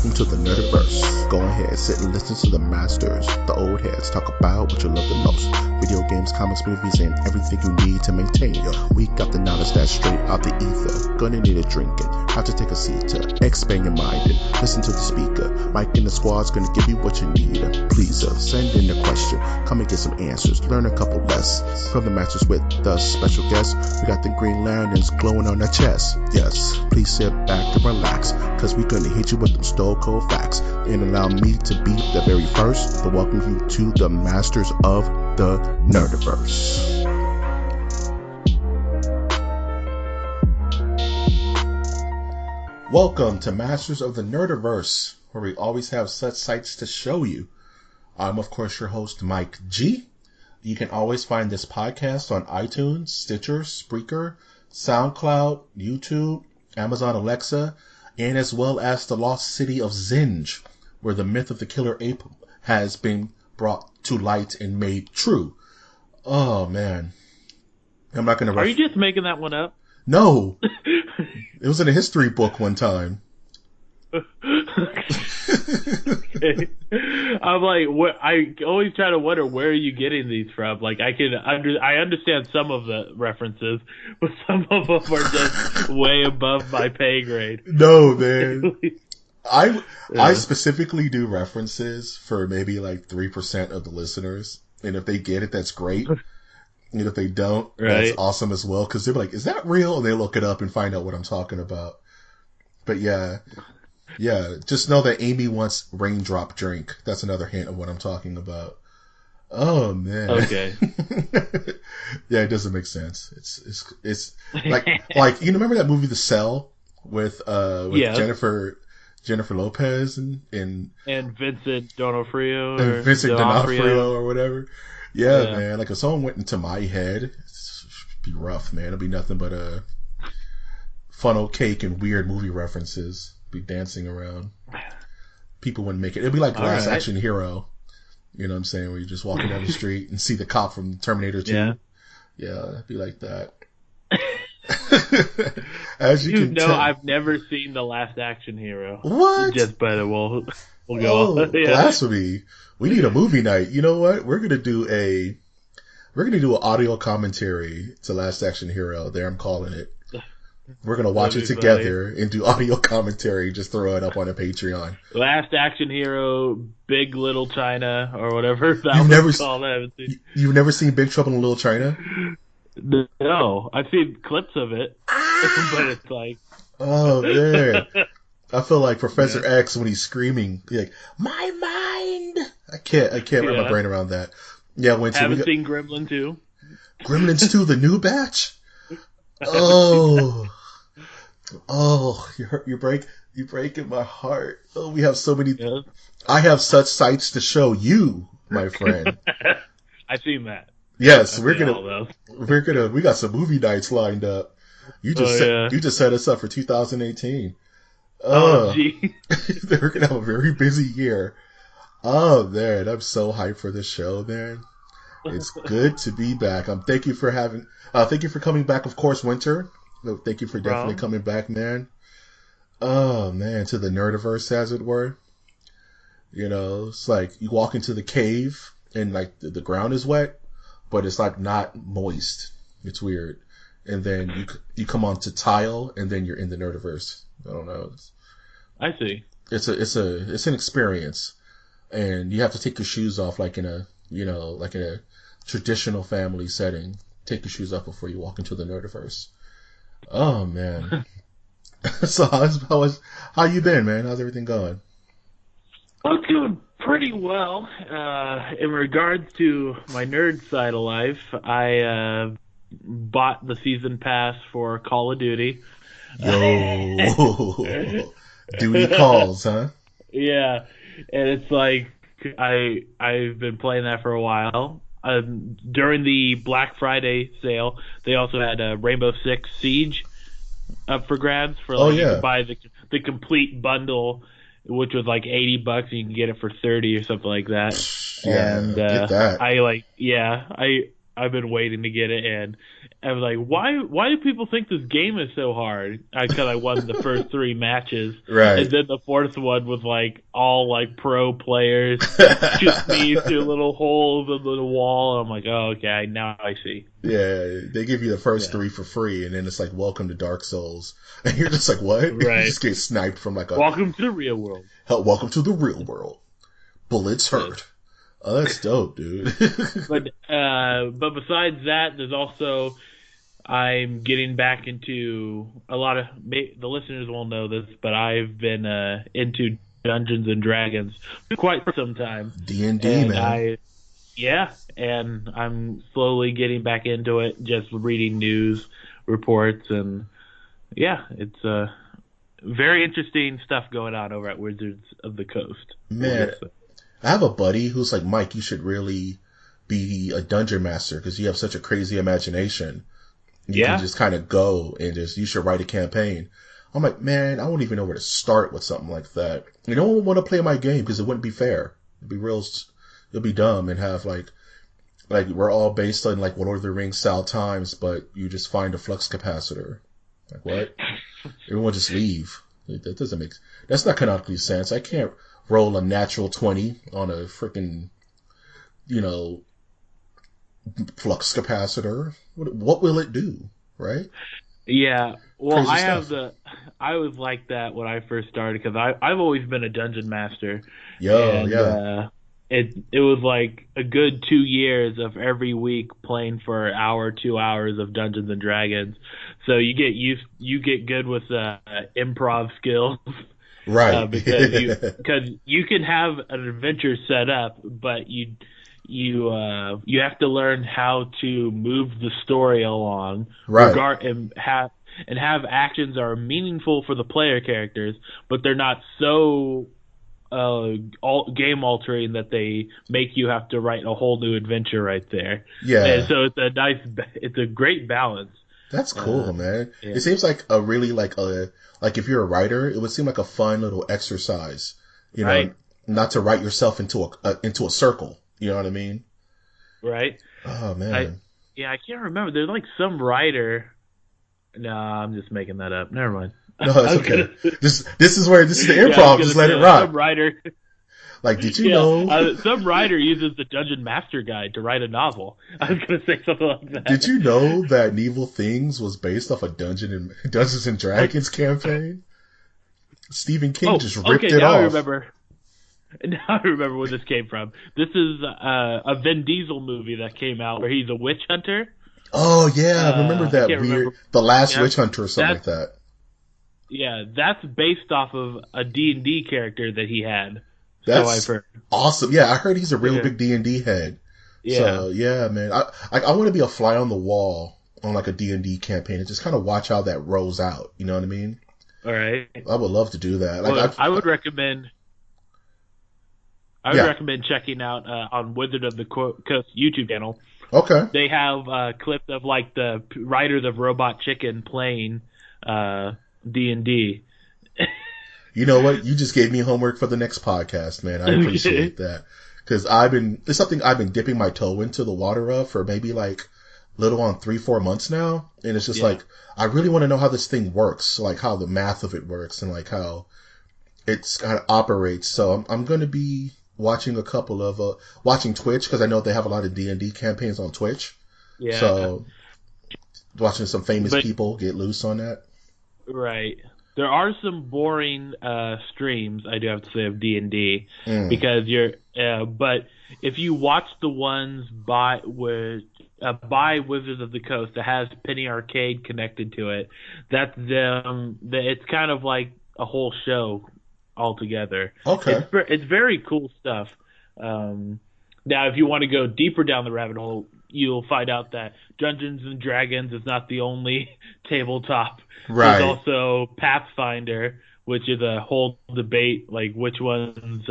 welcome to the Nerdiverse. Go ahead, sit and listen to the masters, the old heads, talk about what you love the most. Video games, comics, movies, and everything you need to maintain. We got the knowledge that's straight out the ether. Gonna need a drink and have to take a seat to expand your mind and listen to the speaker. Mike and the squad's gonna give you what you need. Please send in a question, come and get some answers, learn a couple lessons from the masters with the special guests. We got the Green Lanterns glowing on their chest. Yes, please sit back and relax, cause we're gonna hit you with them stone cold facts. And allow me to be the very first to welcome you to the masters of the Nerdiverse. Welcome to Masters of the Nerdiverse, where we always have such sights to show you. I'm, of course, your host, Mike G. You can always find this podcast on iTunes, Stitcher, Spreaker, SoundCloud, YouTube, Amazon Alexa, and as well as the lost city of Zinj, where the myth of the killer ape has been brought to light and made true. Oh, man. I'm not going to... Are you just making that one up? No. It was in a history book one time. Okay. I'm like, I always try to wonder, where are you getting these from? Like, I understand some of the references, but some of them are just way above my pay grade. No, man. I specifically do references for maybe like 3% of the listeners, and if they get it, that's great. And if they don't, that's awesome as well, because they're like, is that real? And they look it up and find out what I'm talking about. But yeah, just know that Amy wants raindrop drink. That's another hint of what I'm talking about. Oh, man. Okay. Yeah, it doesn't make sense. It's like, you remember that movie The Cell with Jennifer Lopez and Vincent D'Onofrio and Vincent D'Onofrio or whatever. Yeah, man. Like, if someone went into my head, it'd be rough, man. It'd be nothing but funnel cake and weird movie references. Be dancing around. People wouldn't make it. It'd be like Last Action Hero. You know what I'm saying? Where you're just walking down the street and see the cop from Terminator 2. Yeah, it'd be like that. As you can tell, I've never seen The Last Action Hero. What? Just by the we'll go. Oh, blasphemy! We need a movie night. You know what? We're gonna do an audio commentary to Last Action Hero. There, I'm calling it. We're gonna watch it together and do audio commentary. Just throw it up on a Patreon. Last Action Hero, Big Little China, or whatever that was called. You've never seen Big Trouble in Little China? No, I've seen clips of it, but it's like, oh man, I feel like Professor X when he's screaming, like my mind. I can't wrap my brain around that. Yeah, haven't seen Gremlin 2. Gremlins 2, the new batch. Oh, you're breaking my heart. Oh, we have so many. Yeah. I have such sights to show you, my friend. I've seen that. Yes, we got some movie nights lined up. You just set us up for 2018. Oh, gee. We're gonna have a very busy year. Oh man, I'm so hyped for this show, man. It's good to be back. Thank you for coming back, of course, Winter. Thank you for definitely coming back, man. Oh man, to the Nerdiverse, as it were. You know, it's like you walk into the cave and like the ground is wet, but it's like not moist. It's weird. And then you come onto tile, and then you're in the Nerdiverse. I don't know. I see. It's an experience, and you have to take your shoes off like in a traditional family setting. Take your shoes off before you walk into the Nerdiverse. Oh man. So how you been, man? How's everything going? I'm doing pretty well. In regards to my nerd side of life, I bought the season pass for Call of Duty. Yo, duty calls, huh? Yeah, and it's like I've been playing that for a while. During the Black Friday sale, they also had Rainbow Six Siege up for grabs for you could buy the complete bundle, which was like $80, and you can get it for $30 or something like that. Yeah, and get that. I've been waiting to get it, and I was like, why do people think this game is so hard? Because I won the first 3 matches, Right. and then the 4th one was like all like pro players, shoot me through little holes in the wall. I'm like, oh, okay, now I see. Yeah, they give you the first 3 for free, and then it's like, welcome to Dark Souls. And you're just like, what? Right. You just get sniped from like a... Welcome to the real world. Welcome to the real world. Bullets hurt. Oh, that's dope, dude. But besides that, there's also... I'm getting back into a lot of... The listeners won't know this, but I've been into Dungeons and Dragons for quite some time. D&D, man. Yeah, and I'm slowly getting back into it, just reading news reports, and yeah, it's very interesting stuff going on over at Wizards of the Coast. Man, I have a buddy who's like, Mike, you should really be a dungeon master because you have such a crazy imagination. You can just kind of go and you should write a campaign. I'm like, man, I don't even know where to start with something like that. You don't want to play my game because it wouldn't be fair. It'd be dumb and have like we're all based on like Lord of the Rings style times, but you just find a flux capacitor. Like what? Everyone just leave. That's not canonically sense. I can't roll a natural 20 on a freaking, flux capacitor. What will it do? Right? Yeah. Well, Crazy I was like that when I first started because I've always been a dungeon master. It was like a good 2 years of every week playing for an hour, 2 hours of Dungeons and Dragons. So you get good with improv skills, right? Because you can have an adventure set up, but you have to learn how to move the story along, right? And have actions that are meaningful for the player characters, but they're not so game altering that they make you have to write a whole new adventure right there. Yeah. And so it's a great balance. That's cool, man. Yeah. It seems like a really like if you're a writer, it would seem like a fun little exercise, right. Not to write yourself into a circle. You know what I mean? Right. Oh man. I can't remember. There's like some writer. No, I'm just making that up. Never mind. No, it's okay. This is the improv. Just let it rock. Some writer. Like, did you know? Some writer uses the Dungeon Master Guide to write a novel. I was going to say something like that. Did you know that Evil Things was based off a Dungeons and Dragons campaign? Stephen King just ripped it off. Now I remember where this came from. This is a Vin Diesel movie that came out where he's a witch hunter. Oh yeah, I remember that weird The Last Witch Hunter or something like that. Yeah, that's based off of a D&D character that he had. That's so I've heard. Awesome. Yeah, I heard he's a real big D&D head. Yeah. So yeah, man, I want to be a fly on the wall on like a D&D campaign and just kind of watch how that rolls out. You know what I mean? All right. I would love to do that. Like, I would recommend. I would recommend checking out on Wizard of the Coast YouTube channel. Okay. They have clips of like the writers of Robot Chicken playing D&D. You know what? You just gave me homework for the next podcast, man. I appreciate that. Because it's something I've been dipping my toe into the water of for maybe like little on 3-4 months now. And it's just like, I really want to know how this thing works, like how the math of it works and like how it's kind of operates. So I'm going to be watching a couple of, watching Twitch because I know they have a lot of D&D campaigns on Twitch. Yeah. So watching some famous people get loose on that. Right. There are some boring streams, I do have to say, of D&D because but if you watch the ones by Wizards of the Coast that has Penny Arcade connected to it, that's them. It's kind of like a whole show altogether. Okay, it's very cool stuff. Now, if you want to go deeper down the rabbit hole, you'll find out that Dungeons and Dragons is not the only tabletop. Right. There's also Pathfinder, which is a whole debate, like which one's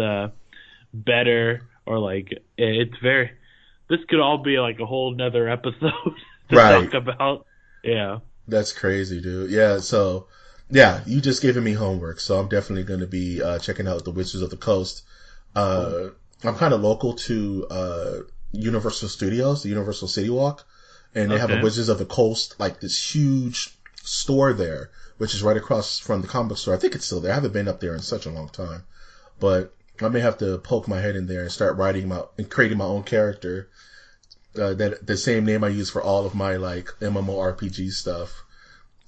better, or like it's very. This could all be like a whole nother episode to talk about. Yeah. That's crazy, dude. Yeah. So, yeah, you just giving me homework, so I'm definitely going to be checking out the Wizards of the Coast. I'm kind of local to Universal Studios, the Universal City Walk, and they have a Okay. Wizards of the Coast, like this huge store there, which is right across from the comic book store. I think it's still there. I haven't been up there in such a long time, but I may have to poke my head in there and start writing my and creating my own character. That the same name I use for all of my like MMORPG stuff.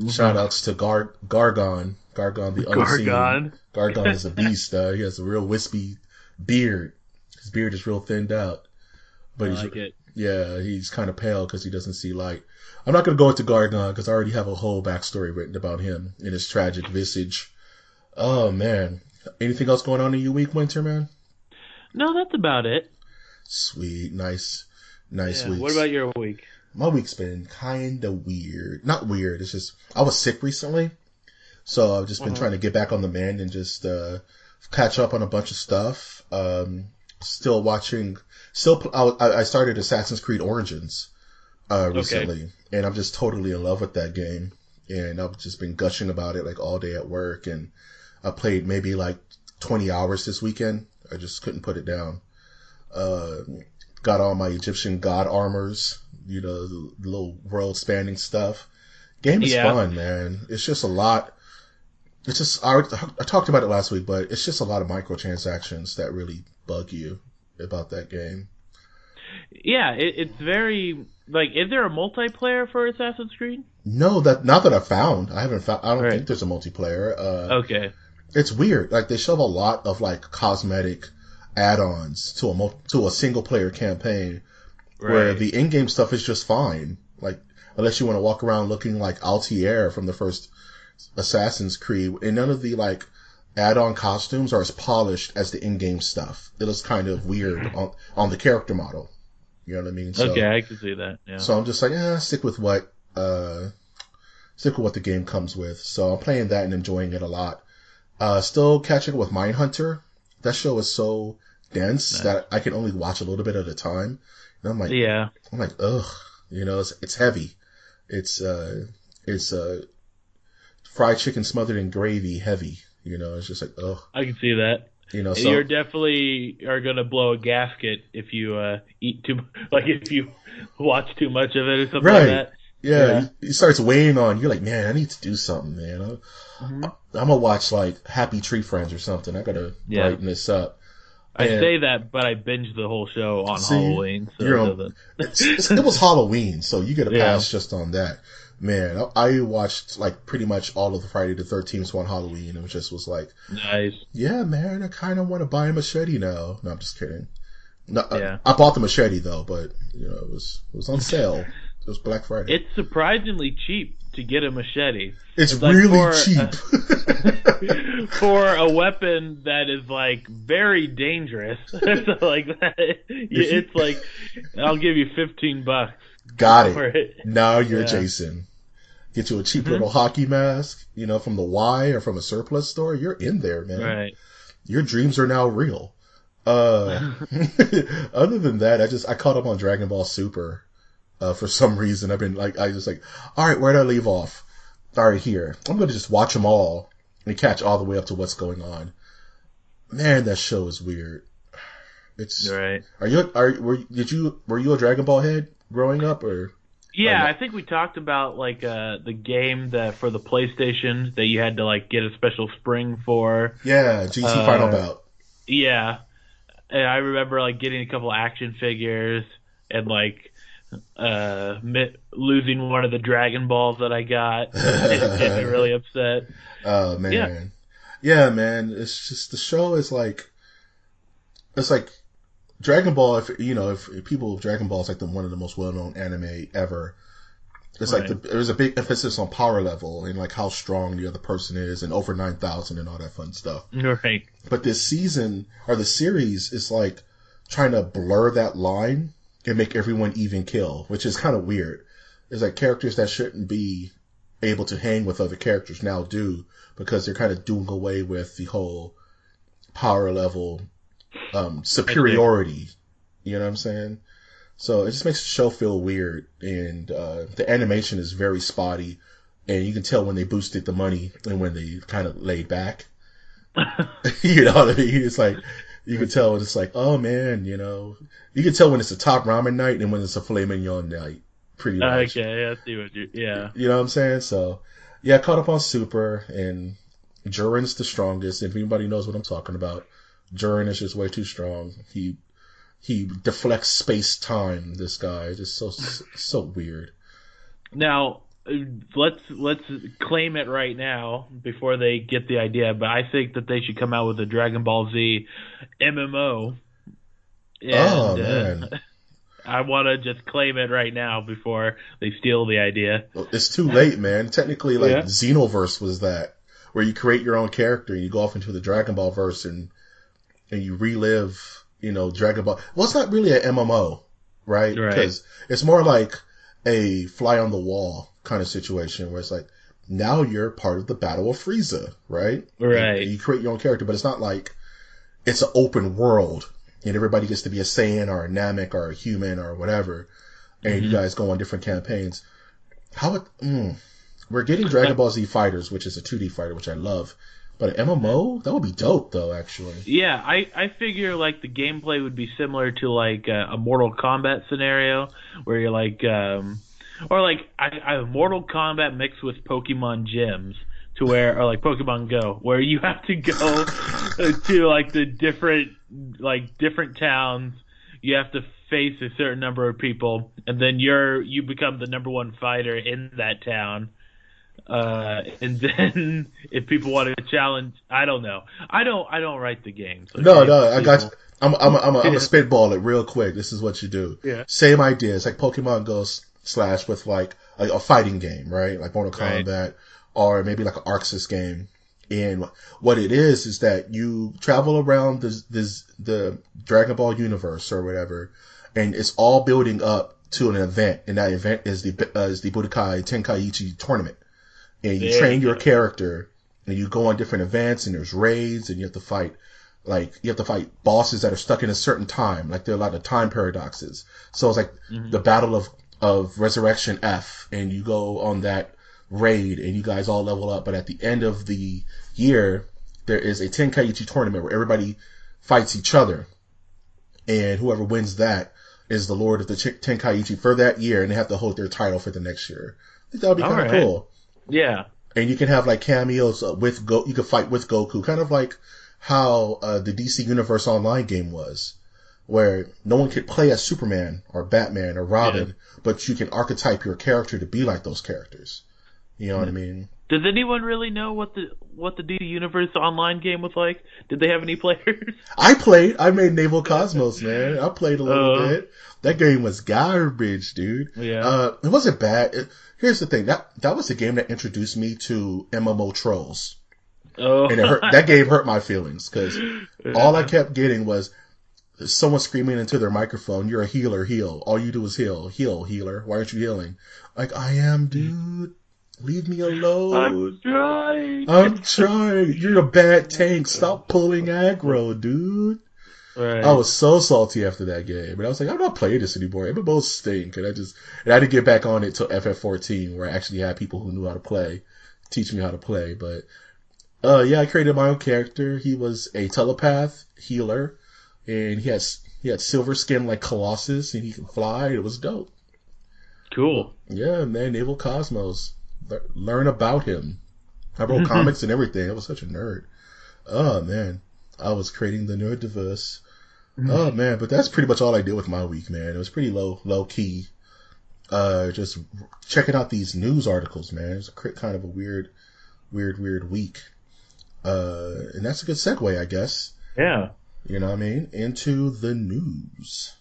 Shout outs to Gargon the Unseen. Gargon. Gargon is a beast. He has a real wispy beard. His beard is real thinned out, but I like it. yeah, he's kind of pale because he doesn't see light. I'm not going to go into Gargon because I already have a whole backstory written about him and his tragic visage. Oh man, anything else going on in your week, Winter man? No, that's about it. Sweet, nice Yeah. week. What about your week? My week's been kind of weird. Not weird. It's just I was sick recently, so I've just been trying to get back on the mend and just catch up on a bunch of stuff. Still watching. I started Assassin's Creed Origins recently, and I'm just totally in love with that game. And I've just been gushing about it like all day at work. And I played maybe like 20 hours this weekend. I just couldn't put it down. Got all my Egyptian god armors, the little world-spanning stuff. Game is fun, man. It's just a lot. It's just I talked about it last week, but it's just a lot of microtransactions that really bug you about that game. Yeah, it's very like. Is there a multiplayer for Assassin's Creed? No, not that I found. I haven't found. I don't Right. think there's a multiplayer. Okay. It's weird. Like they shove a lot of like cosmetic add-ons to a single-player campaign, where Right. the in-game stuff is just fine. Like unless you want to walk around looking like Altair from the first Assassin's Creed, and none of the like add-on costumes are as polished as the in-game stuff. It looks kind of weird on the character model. You know what I mean? So, Okay, I can see that. Yeah. So I'm just like, stick with what the game comes with. So I'm playing that and enjoying it a lot. Still catching up with Mindhunter. That show is so dense that I can only watch a little bit at a time. And I'm like, ugh, it's heavy. It's fried chicken smothered in gravy heavy. It's just like, ugh. I can see that. So You're definitely are gonna blow a gasket if you eat too, like if you watch too much of it or something like that. Yeah, it starts weighing on you. You're like, man, I need to do something, man. I'm gonna watch like Happy Tree Friends or something. I gotta brighten this up. I say that, but I binged the whole show on Halloween. So it was Halloween, so you get a pass just on that. Man, I watched like pretty much all of the Friday the 13th on Halloween, and it just was like, nice. Yeah, man, I kind of want to buy a machete now. No, I'm just kidding. No, I bought the machete though, but it was on sale. It was Black Friday. It's surprisingly cheap to get a machete. It's really cheap for a weapon that is like very dangerous. So like that, it's like I'll give you $15. Got it. Now you're Jason. Get you a cheap little hockey mask, from the Y or from a surplus store. You're in there, man. Right. Your dreams are now real. Other than that, I caught up on Dragon Ball Super. For some reason, I've been like, all right, where did I leave off? All right, here. I'm going to just watch them all and catch all the way up to what's going on. Man, that show is weird. It's right. Were you a Dragon Ball head growing up or? Yeah, I think we talked about like the game that for the PlayStation that you had to like get a special spring for. Yeah, GT Final Bout. Yeah, and I remember like getting a couple action figures and like losing one of the Dragon Balls that I got and getting really upset. Oh man, yeah, man. It's just the show is like, it's like Dragon Ball. If people, Dragon Ball is like one of the most well-known anime ever. It's like there's a big emphasis on power level and like how strong the other person is and over 9,000 and all that fun stuff. Right. But this season or the series is like trying to blur that line and make everyone even kill, which is kind of weird. It's like characters that shouldn't be able to hang with other characters now do, because they're kind of doing away with the whole power level superiority. You know what I'm saying? So it just makes the show feel weird, and the animation is very spotty, and you can tell when they boosted the money and when they kind of laid back. You know what I mean? It's like You can tell when it's like, oh man, you know, you can tell when it's a top ramen night and when it's a filet mignon night, pretty much. Okay, I see what you. Yeah. You know what I'm saying? So, yeah, caught up on Super, and Jurin's the strongest. If anybody knows what I'm talking about, Jurin is just way too strong. He deflects space time. This guy just so weird. Now, let's claim it right now before they get the idea. But I think that they should come out with a Dragon Ball Z MMO. And, Oh man, I want to just claim it right now before they steal the idea. it's too late, man. Technically, like Yeah. Xenoverse was that, where you create your own character and you go off into the Dragon Ball verse and you relive, you know, Dragon Ball. Well, it's not really an MMO, right? Right. Because it's more like a fly on the wall kind of situation where it's like, now you're part of the Battle of Frieza, right? Right. And you create your own character, but it's not like it's an open world and everybody gets to be a Saiyan or a Namek or a human or whatever, and you guys go on different campaigns. We're getting Dragon Ball Z Fighters, which is a 2D fighter, which I love. But an MMO? That would be dope, though, actually. Yeah, I figure like the gameplay would be similar to like a Mortal Kombat scenario where you're like, or like I have Mortal Kombat mixed with Pokemon gyms to where, or like Pokemon Go, where you have to go to like the different towns. You have to face a certain number of people, and then you become the number one fighter in that town. And then if people want to challenge, I don't know. I don't write the games. Okay? No, I got you. I'm a spitball it real quick. This is what you do. Yeah. Same idea. It's like Pokemon Go / with like a fighting game, right? Like Mortal Kombat, or maybe like an Arxis game. And what it is that you travel around the Dragon Ball universe or whatever, and it's all building up to an event, and that event is the Budokai Tenkaichi tournament. And you train your character, and you go on different events, and there's raids, and you have to fight bosses that are stuck in a certain time. Like there are a lot of time paradoxes. So it's like the Battle of Resurrection F, and you go on that raid, and you guys all level up. But at the end of the year, there is a Tenkaichi tournament where everybody fights each other, and whoever wins that is the Lord of the Tenkaichi for that year, and they have to hold their title for the next year. I think that would be kind of cool. Yeah. And you can have like cameos with you can fight with Goku, kind of like how the DC Universe Online game was, where no one could play as Superman or Batman or Robin, but you can archetype your character to be like those characters. You know what I mean? Does anyone really know what the DC Universe Online game was like? Did they have any players? I made Naval Cosmos, man. I played a little bit. That game was garbage, dude. Yeah. It wasn't bad. Here's the thing. That was the game that introduced me to MMO trolls. Oh. And that game hurt my feelings because all I kept getting was someone screaming into their microphone, "You're a healer, heal. All you do is heal. Heal, healer. Why aren't you healing?" Like, I am, dude. Leave me alone. I'm trying. You're a bad tank. Stop pulling aggro, dude. Right. I was so salty after that game. But I was like, I'm not playing this anymore. MMOs stink. And I didn't get back on it till FF14, where I actually had people who knew how to play teach me how to play. But I created my own character. He was a telepath healer, and he had silver skin like Colossus, and he could fly. It was dope. Cool. Yeah, man, Naval Cosmos. Learn about him. I wrote comics and everything. I was such a nerd. Oh man, I was creating the Nerdiverse. Oh man, but that's pretty much all I did with my week, man. It was pretty low key. Just checking out these news articles, man. It was kind of a weird week. And that's a good segue, I guess. Yeah. You know what I mean? Into the news.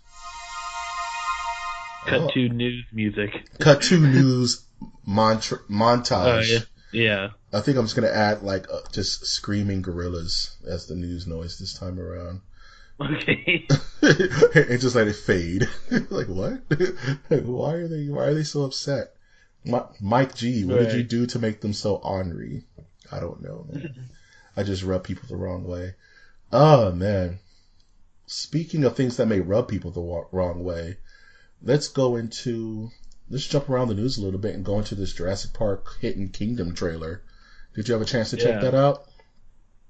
Cut to news music. Cut to news montage. Yeah. I think I'm just going to add like just screaming gorillas as the news noise this time around. Okay. And just let it fade. Like what? Why are they so upset? Mike G, what did you do to make them so ornery? I don't know, man. I just rub people the wrong way. Oh man. Speaking of things that may rub people the wrong way, let's jump around the news a little bit and go into this Jurassic Park Hidden Kingdom trailer. Did you have a chance to check that out?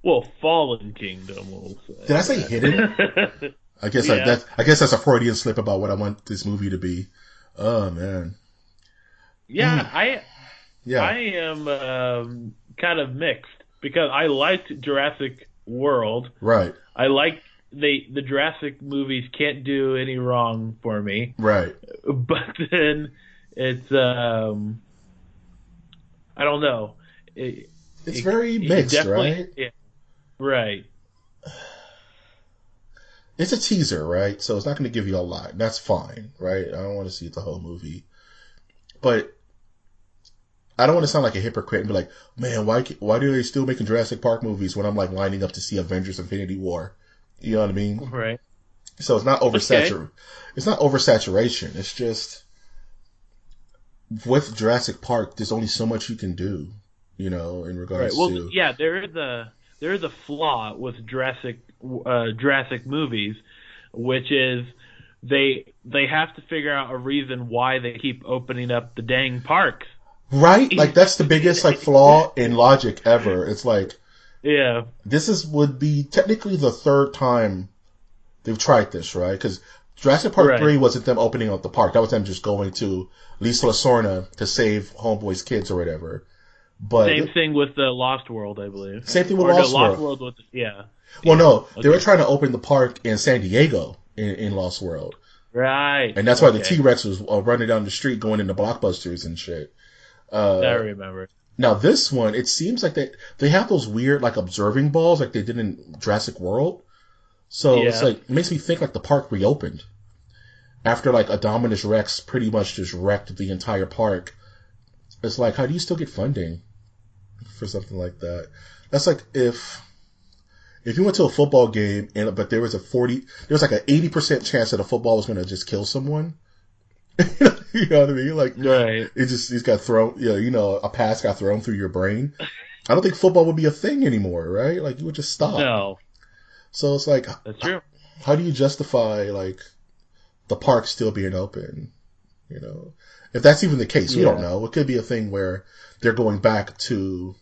Well, Fallen Kingdom, we'll say. Did I say hidden? I guess Yeah. I guess that's a Freudian slip about what I want this movie to be. Oh man. Yeah, I Yeah. am kind of mixed because I liked Jurassic World. Right. I like the Jurassic movies can't do any wrong for me. Right. But then it's I don't know. It's very It mixed, definitely, right? yeah, right. It's a teaser, right? So it's not going to give you a lot. That's fine, right? I don't want to see the whole movie. But I don't want to sound like a hypocrite and be like, man, why do they still making Jurassic Park movies when I'm like lining up to see Avengers Infinity War? You know what I mean? Right. So it's not Okay. oversaturation. It's not oversaturation. It's just with Jurassic Park, there's only so much you can do, in Right. regards Well, to yeah, there is a flaw with Jurassic movies, which is they have to figure out a reason why they keep opening up the dang parks. right. Like that's the biggest like flaw in logic ever. It's like Yeah. would be technically the third time they've tried this, right? Because Jurassic Park Right. 3 wasn't them opening up the park. That was them just going to Lisa Lasorna to save Homeboy's kids or whatever. But Same thing with the Lost World, I believe. same thing with Or no, Lost Lost World. World with yeah. Well, Yeah. no, they were Okay. trying to open the park in San Diego in Lost World. Right. And that's why the Okay. T-Rex was running down the street going into Blockbusters and shit. I Uh, remember. Now this one, it seems like they have those weird like observing balls like they did in Jurassic World. So it's Yeah. like it makes me think like the park reopened after like Indominus Rex pretty much just wrecked the entire park. It's like, how do you still get funding for something like that? That's like if you went to a football game but there was like an 80% chance that a football was going to just kill someone. You know what I mean? Like Right. he's got thrown, a pass got thrown through your brain. I don't think football would be a thing anymore, right? Like you would just stop. No, So it's like, that's true. how do you justify like the park still being open? If that's even the case, we don't Yeah. know. It could be a thing where they're going back to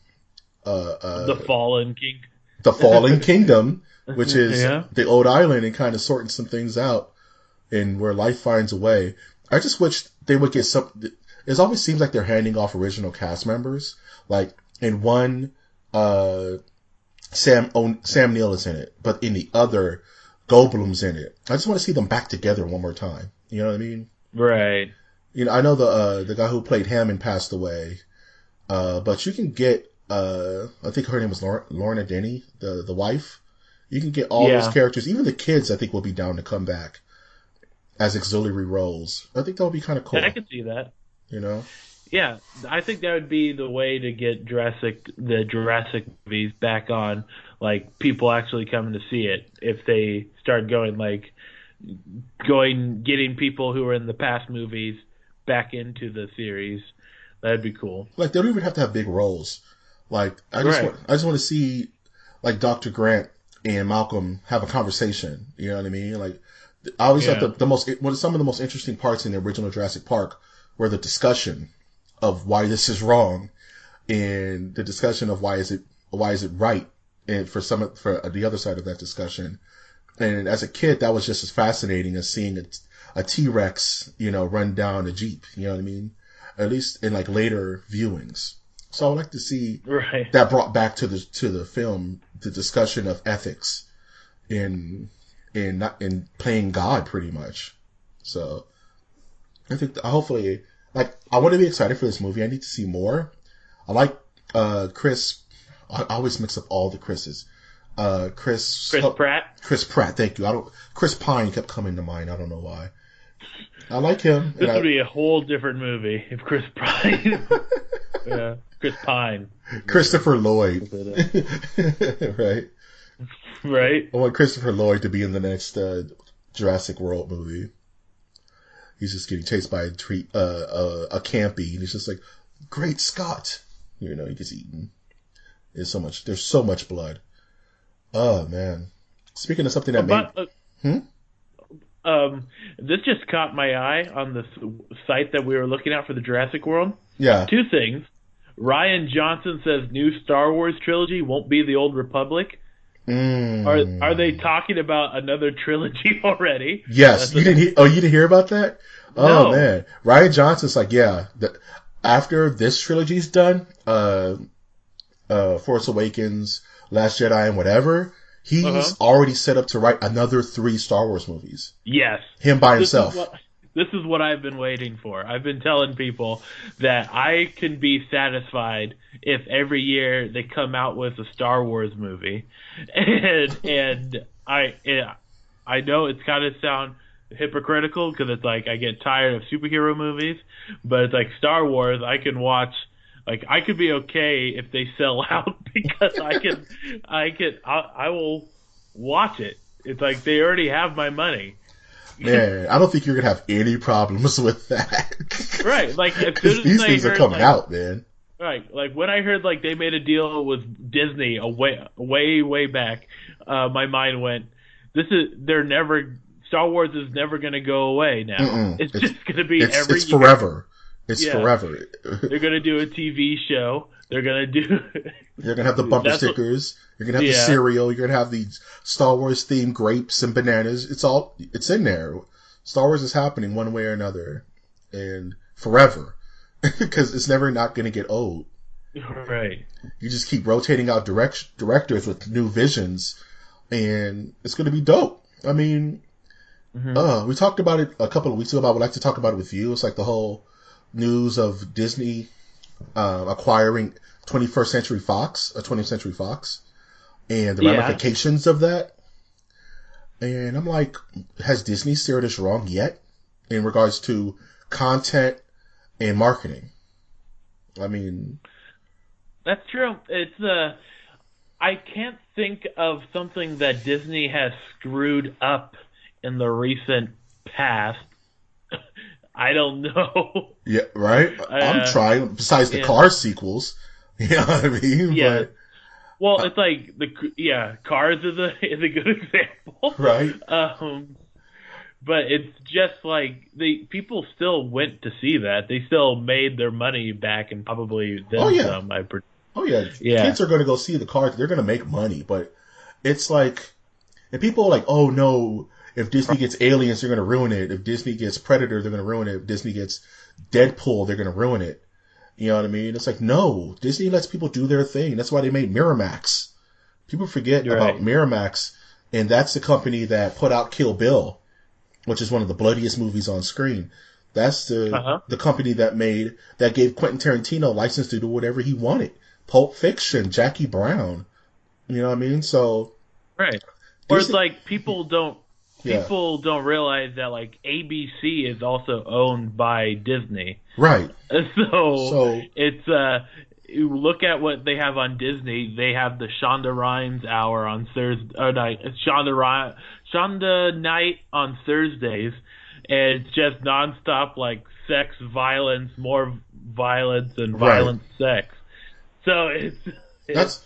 The Fallen King. the Fallen Kingdom, which is Yeah. the old island, and kind of sorting some things out, and where life finds a way. I just wish they would get some. It always seems like they're handing off original cast members. Like in one, Sam Neill is in it, but in the other, Goldblum's in it. I just want to see them back together one more time. You know what I mean? Right. I know the guy who played Hammond passed away, but you can get I think her name was Lorna Denny, the wife. You can get all those Yeah. characters, even the kids. I think will be down to come back as auxiliary roles. I think that would be kind of cool. I can see that. You know? Yeah, I think that would be the way to get the Jurassic movies back on, like people actually coming to see it. If they start getting people who were in the past movies back into the series, that'd be cool. Like they don't even have to have big roles. Like I just want to see like Dr. Grant and Malcolm have a conversation. You know what I mean? Like I always Yeah. thought some of the most interesting parts in the original Jurassic Park were the discussion of why this is wrong and the discussion of why is it right, and for the other side of that discussion. And as a kid, that was just as fascinating as seeing a T-Rex, run down a Jeep. You know what I mean? At least in like later viewings. So I would like to see Right. that brought back to the film the discussion of ethics in playing God, pretty much. So I think hopefully, like, I want to be excited for this movie. I need to see more. I like Chris. I always mix up all the Chris's. Chris Pratt. Chris Pratt. Thank you. Chris Pine kept coming to mind. I don't know why. I like him. This would be a whole different movie if Chris Pine. Yeah, Chris Pine. Christopher Lloyd. Right. Right. I want Christopher Lloyd to be in the next Jurassic World movie. He's just getting chased by a campy, and he's just like, "Great Scott!" He gets eaten. There's so much blood. Oh man! Speaking of something that this just caught my eye on the site that we were looking at for the Jurassic World. yeah, Two things. Ryan Johnson says new Star Wars trilogy won't be the Old Republic. Are they talking about another trilogy already? Yes, you didn't hear. Oh, you didn't hear about that? Oh No. man, Ryan Johnson's like, yeah. After this trilogy's done, Force Awakens, Last Jedi, and whatever, he's already set up to write another 3 Star Wars movies. Yes, him by himself. This is what I've been waiting for. I've been telling people that I can be satisfied if every year they come out with a Star Wars movie, and I know it's kind of sound hypocritical because it's like I get tired of superhero movies, but it's like Star Wars I can watch. Like I could be okay if they sell out because I will watch it. It's like they already have my money. Man, I don't think you're gonna have any problems with that. Right, like as soon as these things are coming out, man. Right, like when I heard like they made a deal with Disney way back, my mind went, Star Wars is never gonna go away now. It's just gonna be every it's year. Forever. It's forever. They're gonna do a TV show. They're gonna have the bumper stickers. You're gonna have the cereal. You're gonna have the Star Wars themed grapes and bananas. It's in there. Star Wars is happening one way or another, and forever, because it's never not gonna get old. Right. You just keep rotating out directors with new visions, and it's gonna be dope. I mean, we talked about it a couple of weeks ago. But I would like to talk about it with you. It's like the whole news of Disney acquiring 20th Century Fox, and the ramifications of that. And I'm like, has Disney steered us wrong yet in regards to content and marketing? I mean, that's true. It's I can't think of something that Disney has screwed up in the recent past. I don't know. Yeah, right? I'm trying, besides the Cars sequels. You know what I mean? Yeah. But, well, it's like, Cars is a good example. Right. But it's just like, people still went to see that. They still made their money back and probably then some. Kids are going to go see the Cars. They're going to make money. But it's like, and people are like, oh no, if Disney gets Aliens, they're going to ruin it. If Disney gets Predator, they're going to ruin it. If Disney gets Deadpool, they're going to ruin it. You know what I mean? It's like, no. Disney lets people do their thing. That's why they made Miramax. People forget about Miramax, and that's the company that put out Kill Bill, which is one of the bloodiest movies on screen. That's the company that gave Quentin Tarantino license to do whatever he wanted. Pulp Fiction, Jackie Brown. You know what I mean? So, right. Or it's like people don't realize that like ABC is also owned by Disney. Right. So it's you look at what they have on Disney. They have the Shonda Rhimes hour on Thursday. Shonda night on Thursdays, and it's just nonstop like sex, violence, more violence, and violent sex. So that's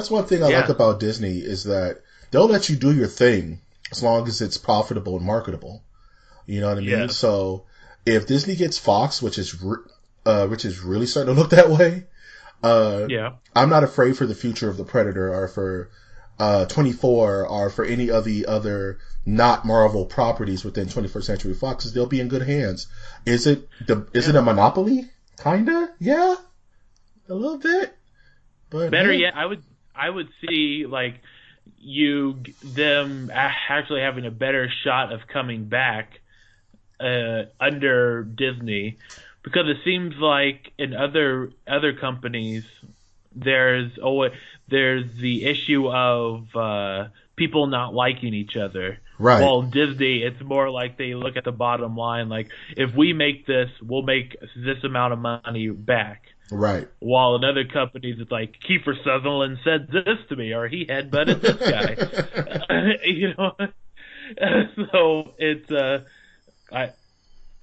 one thing I like about Disney is that they'll let you do your thing as long as it's profitable and marketable. You know what I mean? Yeah. So if Disney gets Fox, which is really starting to look that way, I'm not afraid for the future of the Predator or for 24 or for any of the other not Marvel properties within 21st Century Fox, because they'll be in good hands. Is it a monopoly? Kinda, yeah, a little bit. But better yet, I would see like them actually having a better shot of coming back under Disney, because it seems like in other companies there's the issue of people not liking each other. Right. While Disney, it's more like they look at the bottom line, like if we make this, we'll make this amount of money back. Right. While in other companies, it's like Kiefer Sutherland said this to me, or he headbutted this guy. You know, so it's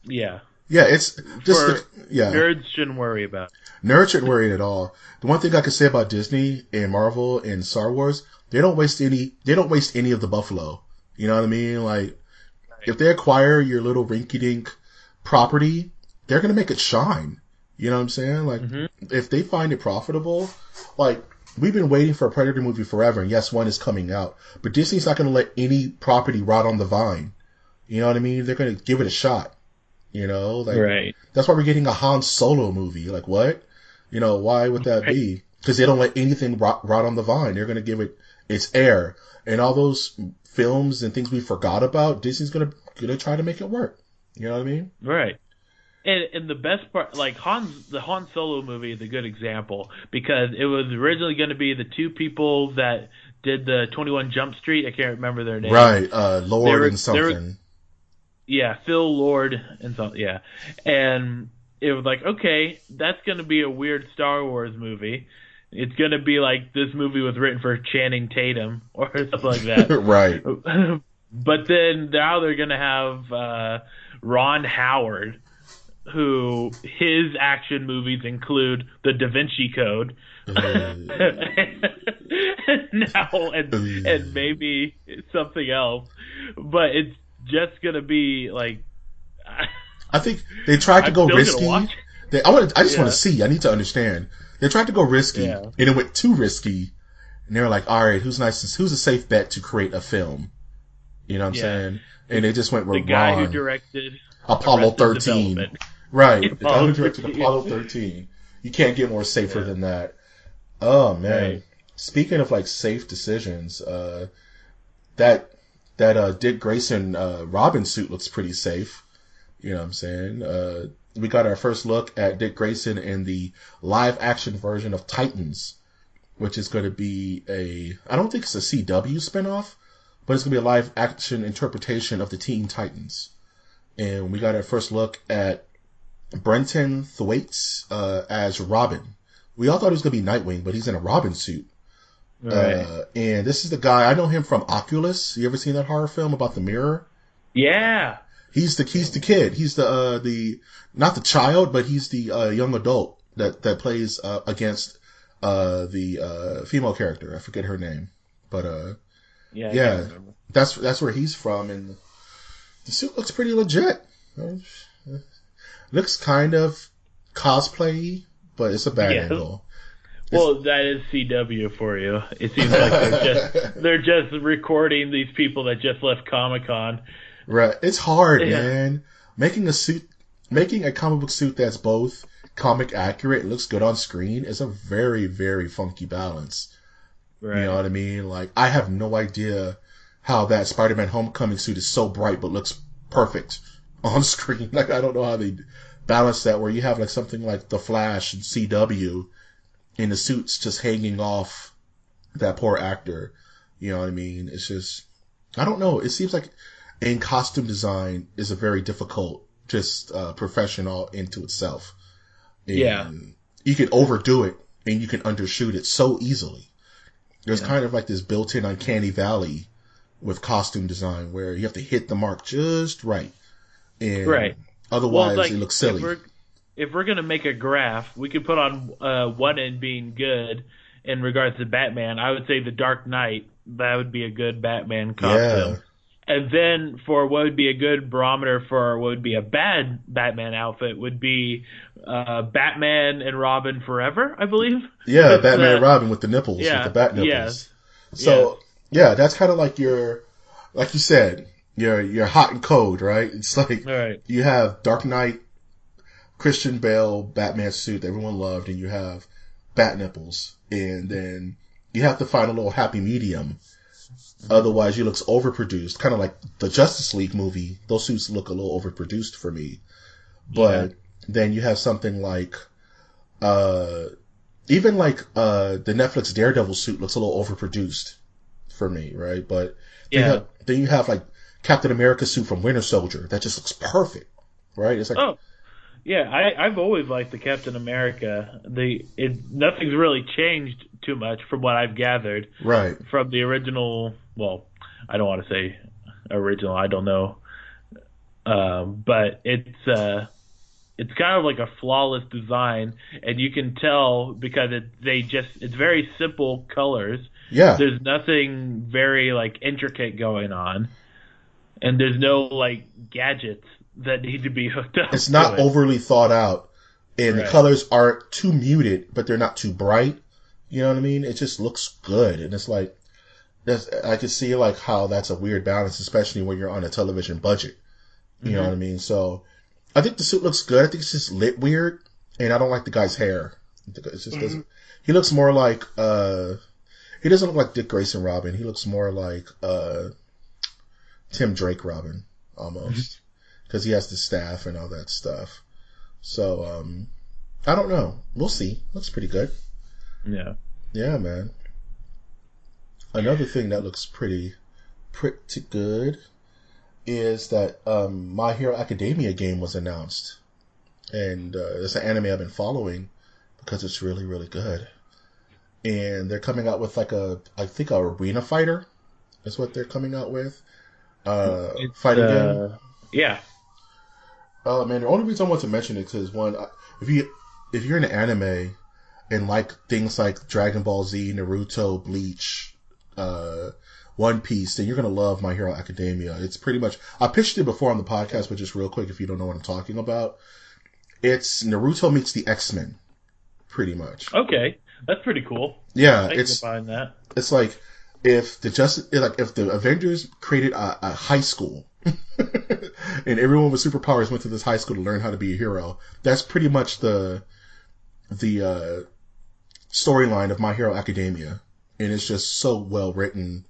yeah, it's just nerds shouldn't worry about it. Nerds shouldn't worry at all. The one thing I can say about Disney and Marvel and Star Wars, they don't waste any of the buffalo. You know what I mean? Like, if they acquire your little rinky-dink property, they're gonna make it shine. You know what I'm saying? Like, Hmm. if they find it profitable, like, we've been waiting for a Predator movie forever, and yes, one is coming out. But Disney's not going to let any property rot on the vine. You know what I mean? They're going to give it a shot. You know? Like, Right. that's why we're getting a Han Solo movie. Like, what? You know, why would that Right. be? Because they don't let anything rot on the vine. They're going to give it its air. And all those films and things we forgot about, Disney's going to try to make it work. You know what I mean? Right. And the best part, like the Han Solo movie is a good example because it was originally going to be the two people that did the 21 Jump Street. I can't remember their names. Right. Lord and They were, something. yeah, Phil Lord and something. Yeah, and it was like, okay, that's going to be a weird Star Wars movie. It's going to be like this movie was written for Channing Tatum or something like that. Right. But then now they're going to have Ron Howard, who his action movies include The Da Vinci Code. Now and maybe something else, but it's just gonna be like. I think they tried to go risky. I just want to see. I need to understand. They tried to go risky, and it went too risky. And they were like, "All right, who's a safe bet to create a film?" You know what I'm saying? And they just went with the guy Ron. who directed Apollo 13. Right. The guy who directed Apollo 13. You can't get more safer than that. Oh, man. Right. Speaking of, like, safe decisions, that Dick Grayson Robin suit looks pretty safe. You know what I'm saying? We got our first look at Dick Grayson in the live-action version of Titans, which is going to be I don't think it's a CW spinoff, but it's going to be a live-action interpretation of the Teen Titans. And we got our first look at Brenton Thwaites as Robin. We all thought he was going to be Nightwing, but he's in a Robin suit. Right. And this is the guy, I know him from Oculus. You ever seen that horror film about the mirror? Yeah. He's the kid. He's the not the child, but he's the young adult that plays against the female character. I forget her name, but yeah, that's where he's from, and the suit looks pretty legit. Looks kind of cosplay-y, but it's a bad angle. Well, that is CW for you. It seems like they're just recording these people that just left Comic-Con. Right. It's hard, man. Making a comic book suit that's both comic accurate and looks good on screen is a very, very funky balance. Right. You know what I mean? Like, I have no idea how that Spider-Man Homecoming suit is so bright but looks perfect on screen. Like, I don't know how they balance that where you have like something like The Flash and CW and the suit's just hanging off that poor actor. You know what I mean? It's just, I don't know. It seems like in costume design is a very difficult, just profession all into itself. And you can overdo it and you can undershoot it so easily. There's kind of like this built-in uncanny valley with costume design where you have to hit the mark just right. And otherwise it looks silly. If we're going to make a graph, we could put on one end being good in regards to Batman. I would say The Dark Knight, that would be a good Batman costume. Yeah. And then for what would be a good barometer for what would be a bad Batman outfit would be Batman and Robin Forever, I believe. Yeah, Batman and Robin with the nipples, with the bat nipples. Yes. So, that's kind of like like you said, your hot and cold, right? It's like you have Dark Knight, Christian Bale, Batman suit that everyone loved, and you have bat nipples. And then you have to find a little happy medium. Otherwise, it looks overproduced. Kind of like the Justice League movie. Those suits look a little overproduced for me. But then you have something like, even like the Netflix Daredevil suit looks a little overproduced for me, right? But then you have like Captain America suit from Winter Soldier that just looks perfect, right? It's like, I've always liked the Captain America. Nothing's really changed too much from what I've gathered. Right. From the original, well, I don't want to say original. I don't know, but it's kind of like a flawless design, and you can tell because it's very simple colors. Yeah. There's nothing very like intricate going on, and there's no like gadgets that need to be hooked up. It's not overly thought out. and the colors aren't too muted, but they're not too bright. You know what I mean? It just looks good, and it's like I can see like how that's a weird balance, especially when you're on a television budget. You know what I mean? So I think the suit looks good. I think it's just lit weird, and I don't like the guy's hair. It just doesn't. He looks more like he doesn't look like Dick Grayson Robin. He looks more like Tim Drake Robin almost, because he has the staff and all that stuff. So I don't know. We'll see. Looks pretty good. Yeah. Yeah, man. Another thing that looks pretty good is that My Hero Academia game was announced, and it's an anime I've been following because it's really, really good. And they're coming out with like a arena fighter is what they're coming out with. Fighting game. Yeah. Oh man, the only reason I want to mention it is one, if you're into anime and like things like Dragon Ball Z, Naruto, Bleach, One Piece, then you're gonna love My Hero Academia. It's pretty much, I pitched it before on the podcast, but just real quick, if you don't know what I'm talking about, it's Naruto meets the X-Men, pretty much. Okay, that's pretty cool. Yeah, it's find that. It's like if the Avengers created a high school and everyone with superpowers went to this high school to learn how to be a hero. That's pretty much the storyline of My Hero Academia, and it's just so well written,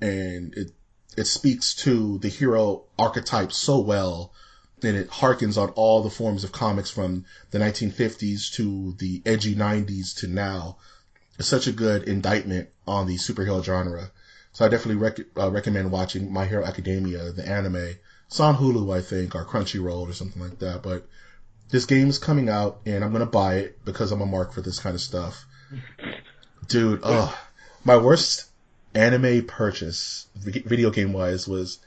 and it speaks to the hero archetype so well, and it harkens on all the forms of comics from the 1950s to the edgy 90s to now. It's such a good indictment on the superhero genre. So I definitely recommend watching My Hero Academia, the anime. It's on Hulu, I think, or Crunchyroll or something like that. But this game is coming out, and I'm going to buy it because I'm a mark for this kind of stuff. Dude, my worst anime purchase, video game-wise, was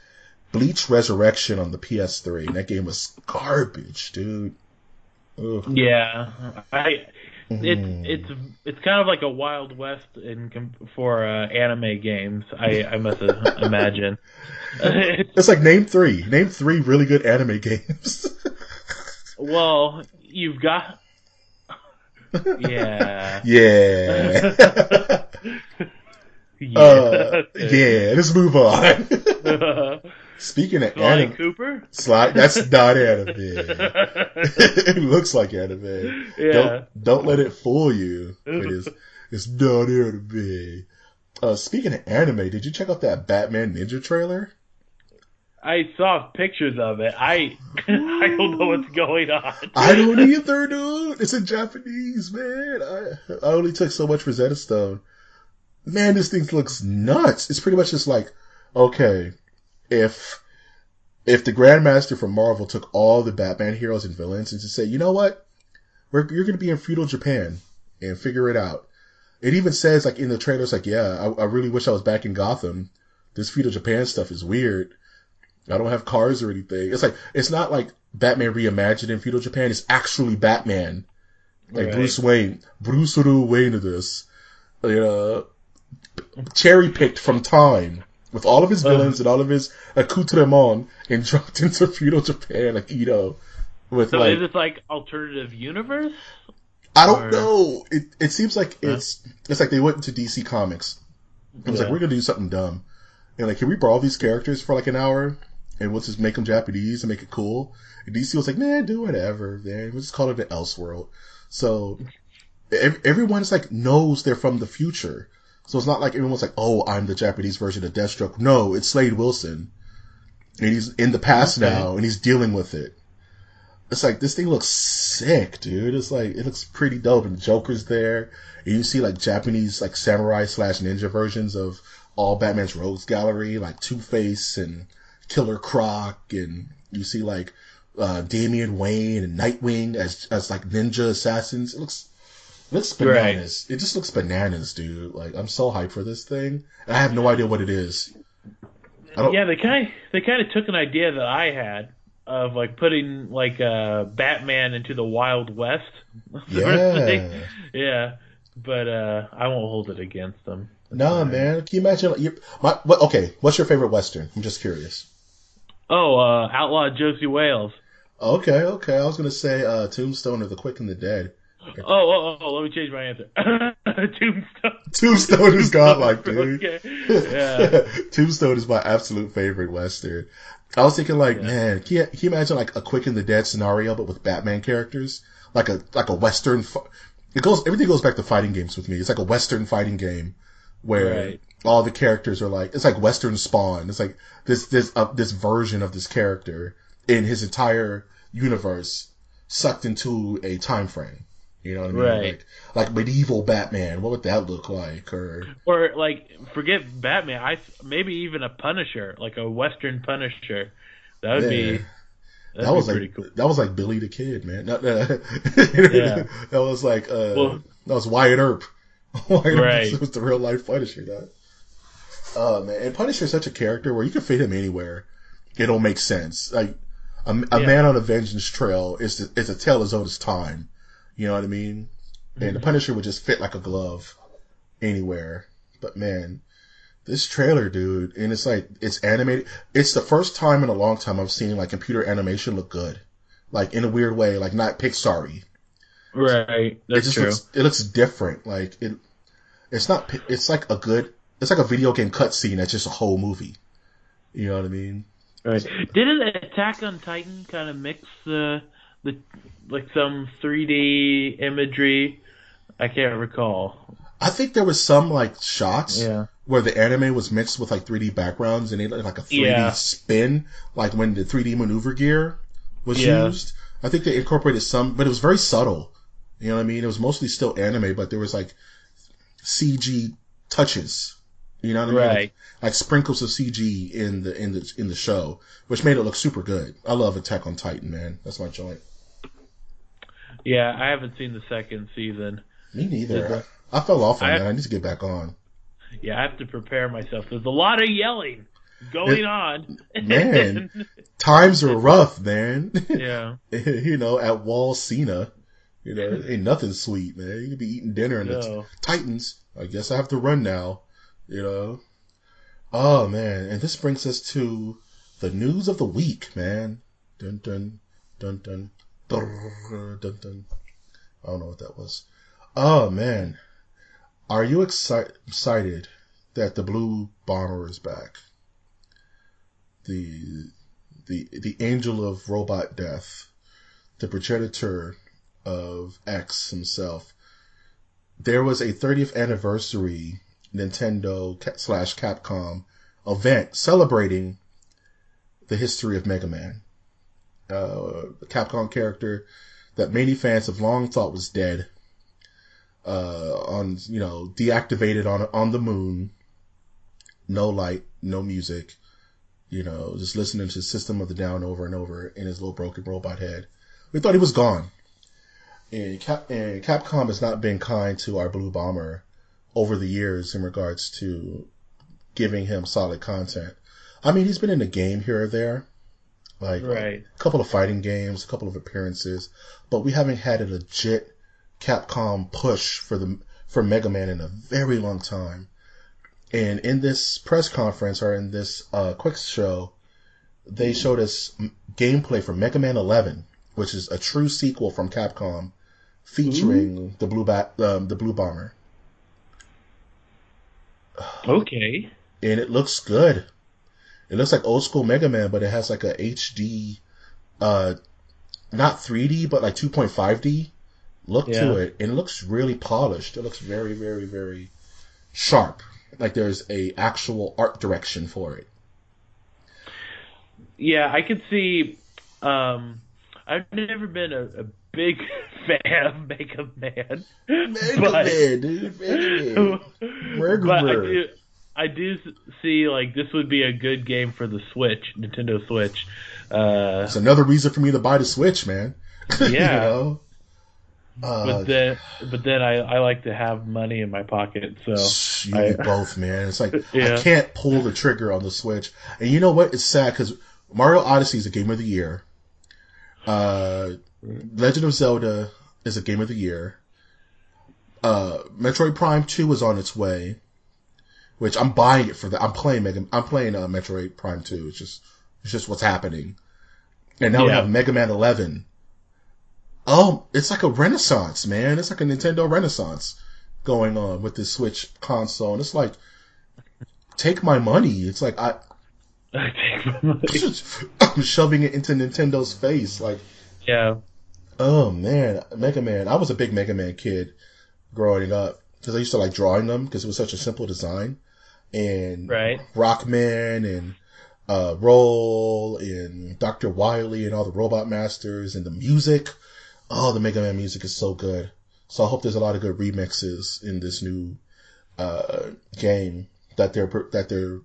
Bleach Resurrection on the PS3. And that game was garbage, dude. Ugh. Yeah. It's kind of like a Wild West for anime games. I must imagine. It's like name three really good anime games. Well, you've got yeah. Let's move on. Speaking of anime, Cooper? That's not anime. It looks like anime. Yeah. Don't let it fool you. It's not anime. Speaking of anime, did you check out that Batman Ninja trailer? I saw pictures of it. I don't know what's going on. I don't either, dude. It's in Japanese, man. I only took so much Rosetta Stone. Man, this thing looks nuts. It's pretty much just like, okay, if the Grandmaster from Marvel took all the Batman heroes and villains and just say, you know what, you're going to be in feudal Japan and figure it out. It even says, like in the trailer, it's like, yeah, I really wish I was back in Gotham. This feudal Japan stuff is weird. I don't have cars or anything. It's like, it's not like Batman reimagined in feudal Japan. It's actually Batman, like right. Bruce Wayne of this, cherry picked from time. With all of his villains and all of his accoutrements and dropped into feudal Japan, like, you know. With so is it like alternative universe? I don't know. It seems like it's like they went into DC Comics. It was like, we're going to do something dumb. And like, can we borrow these characters for like an hour? And we'll just make them Japanese and make it cool. And DC was like, man, do whatever, man. We'll just call it an Elseworld. So everyone's like, knows they're from the future. So it's not like everyone's like, oh, I'm the Japanese version of Deathstroke. No, it's Slade Wilson. And he's in the past now, and he's dealing with it. It's like, this thing looks sick, dude. It's like, it looks pretty dope. And Joker's there. And you see like Japanese, like samurai / ninja versions of all Batman's rogues gallery, like Two-Face and Killer Croc. And you see like Damian Wayne and Nightwing as like ninja assassins. It looks bananas. Right. It just looks bananas, dude. Like, I'm so hyped for this thing. And I have no idea what it is. Yeah, they kind of took an idea that I had of like putting like Batman into the Wild West. Yeah. Yeah, but I won't hold it against them. Nah, man. Can you imagine? Okay, what's your favorite Western? I'm just curious. Oh, Outlaw Josie Wales. Okay. I was gonna say Tombstone or The Quick and the Dead. Let me change my answer. Tombstone. Tombstone is godlike, dude. Okay. Yeah. Tombstone is my absolute favorite Western. I was thinking, like, Yeah. man, can you imagine like a Quick and the Dead scenario, but with Batman characters, like a Western. Everything goes back to fighting games with me. It's like a Western fighting game where all the characters are like, it's like Western Spawn. It's like this version of this character in his entire universe sucked into a time frame. You know what I mean? Right. Like medieval Batman. What would that look like? Or like, forget Batman. Maybe even a Punisher, like a Western Punisher. That would be. That was pretty like cool. That was like Billy the Kid, man. Yeah. That was like that was Wyatt Earp. Wyatt Right. Earp was the real life Punisher. That. Oh man, and Punisher is such a character where you can fit him anywhere. It'll make sense. Like a man on a vengeance trail is a tale as old as time. You know what I mean? And the Punisher would just fit like a glove anywhere. But man, this trailer, dude, and it's animated. It's the first time in a long time I've seen like computer animation look good. Like in a weird way, like not Pixar-y. Right. That's true. It looks different. Like it's like a video game cutscene that's just a whole movie. You know what I mean? Right. Didn't Attack on Titan kind of mix the like some 3D imagery? I can't recall. I think there was some like shots where the anime was mixed with like 3D backgrounds and it looked like a 3D spin, like when the 3D maneuver gear was used. I think they incorporated some, but it was very subtle. You know what I mean? It was mostly still anime, but there was like CG touches. You know what I mean? Right. Like sprinkles of CG in the show, which made it look super good. I love Attack on Titan, man. That's my joint. Yeah, I haven't seen the second season. Me neither. I fell off on that. I need to get back on. Yeah, I have to prepare myself. There's a lot of yelling going on. Man, times are rough, man. Yeah. You know, at Wall Cena, you know, ain't nothing sweet, man. You could be eating dinner and the Titans. I guess I have to run now, you know. Oh, man. And this brings us to the news of the week, man. Dun, dun, dun, dun, dun, dun, dun. I don't know what that was. Oh, man. Are you excited that the Blue Bomber is back? The angel of robot death, the progenitor of X himself. There was a 30th anniversary Nintendo / Capcom event celebrating the history of Mega Man. The Capcom character that many fans have long thought was dead. Deactivated on the moon. No light, no music. You know, just listening to System of the Down over and over in his little broken robot head. We thought he was gone. And Capcom has not been kind to our Blue Bomber over the years in regards to giving him solid content. I mean, he's been in a game here or there. Like a couple of fighting games, a couple of appearances. But we haven't had a legit Capcom push for Mega Man in a very long time. And in this press conference, or in this quick show, they showed us gameplay for Mega Man 11, which is a true sequel from Capcom, featuring the Blue Bomber. Okay. And it looks good. It looks like old school Mega Man, but it has like a HD, not 3D, but like 2.5D look to it. And it looks really polished. It looks very, very, very sharp. Like there's a actual art direction for it. Yeah, I could see. I've never been a big fan of Mega Man. Mega Man, dude. Mega Man. But I do see like this would be a good game for the Switch, Nintendo Switch. It's another reason for me to buy the Switch, man. Yeah. You know? But then I like to have money in my pocket, so you both, man. It's like I can't pull the trigger on the Switch, and you know what? It's sad because Mario Odyssey is a game of the year. Legend of Zelda is a game of the year. Metroid Prime 2 is on its way, which I'm buying it for that. I'm playing Metroid Prime 2. It's just what's happening. And now we have Mega Man 11. Oh, it's like a renaissance, man. It's like a Nintendo renaissance going on with this Switch console. And it's like, take my money. It's like, I take my money. I'm shoving it into Nintendo's face. Like, yeah. Oh, man. Mega Man. I was a big Mega Man kid growing up because I used to like drawing them because it was such a simple design. And Rockman and Roll and Dr. Wily and all the Robot Masters and the music. Oh, the Mega Man music is so good. So I hope there's a lot of good remixes in this new game that they're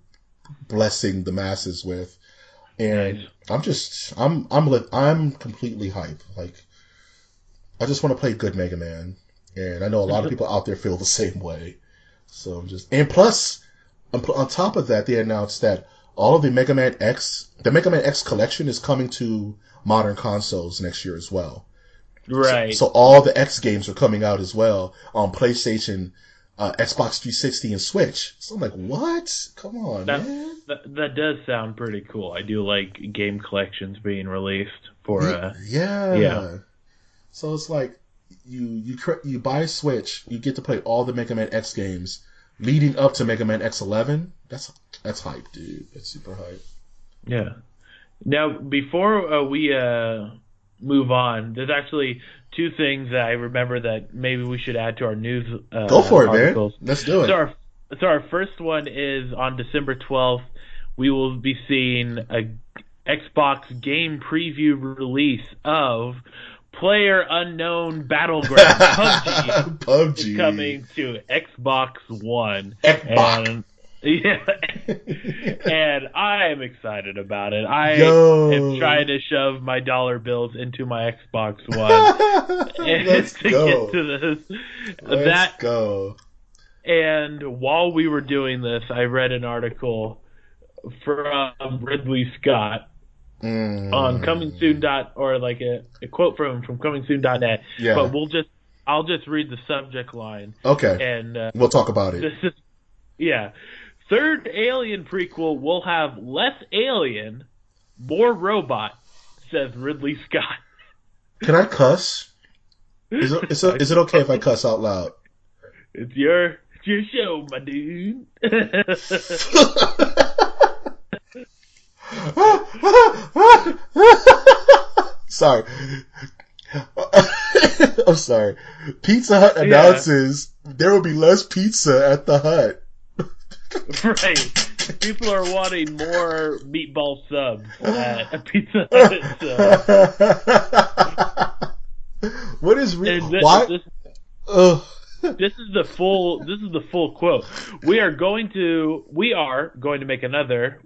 blessing the masses with. And nice. I'm completely hyped. Like, I just want to play good Mega Man, and I know a lot of people out there feel the same way. So and plus, on top of that, they announced that all of the Mega Man X collection is coming to modern consoles next year as well. Right. So all the X games are coming out as well on PlayStation, Xbox 360, and Switch. So I'm like, what? Come on, man. That does sound pretty cool. I do like game collections being released for. Yeah. So it's like you buy a Switch, you get to play all the Mega Man X games leading up to Mega Man X11. That's hype, dude. That's super hype. Yeah. Now, before we move on, there's actually two things that I remember that maybe we should add to our news Go for it, articles. Man. Let's do it. So our first one is on December 12th, we will be seeing a Xbox game preview release of PlayerUnknown Battleground PUBG. PUBG is coming to Xbox One. Xbox. And I am excited about it. I am trying to shove my dollar bills into my Xbox One Let's to go. get to this. Let's go. And while we were doing this, I read an article from Ridley Scott on Coming Soon or like a quote from ComingSoon.net. Yeah. But I'll just read the subject line. Okay. And we'll talk about it. Third Alien prequel will have less alien, more robot, says Ridley Scott. Can I cuss? Is it okay if I cuss out loud? It's your show, my dude. Sorry. I'm sorry. Pizza Hut announces there will be less pizza at the Hut. Right. People are wanting more meatball subs at Pizza Hut. What is why? This is the full quote. We are going to make another.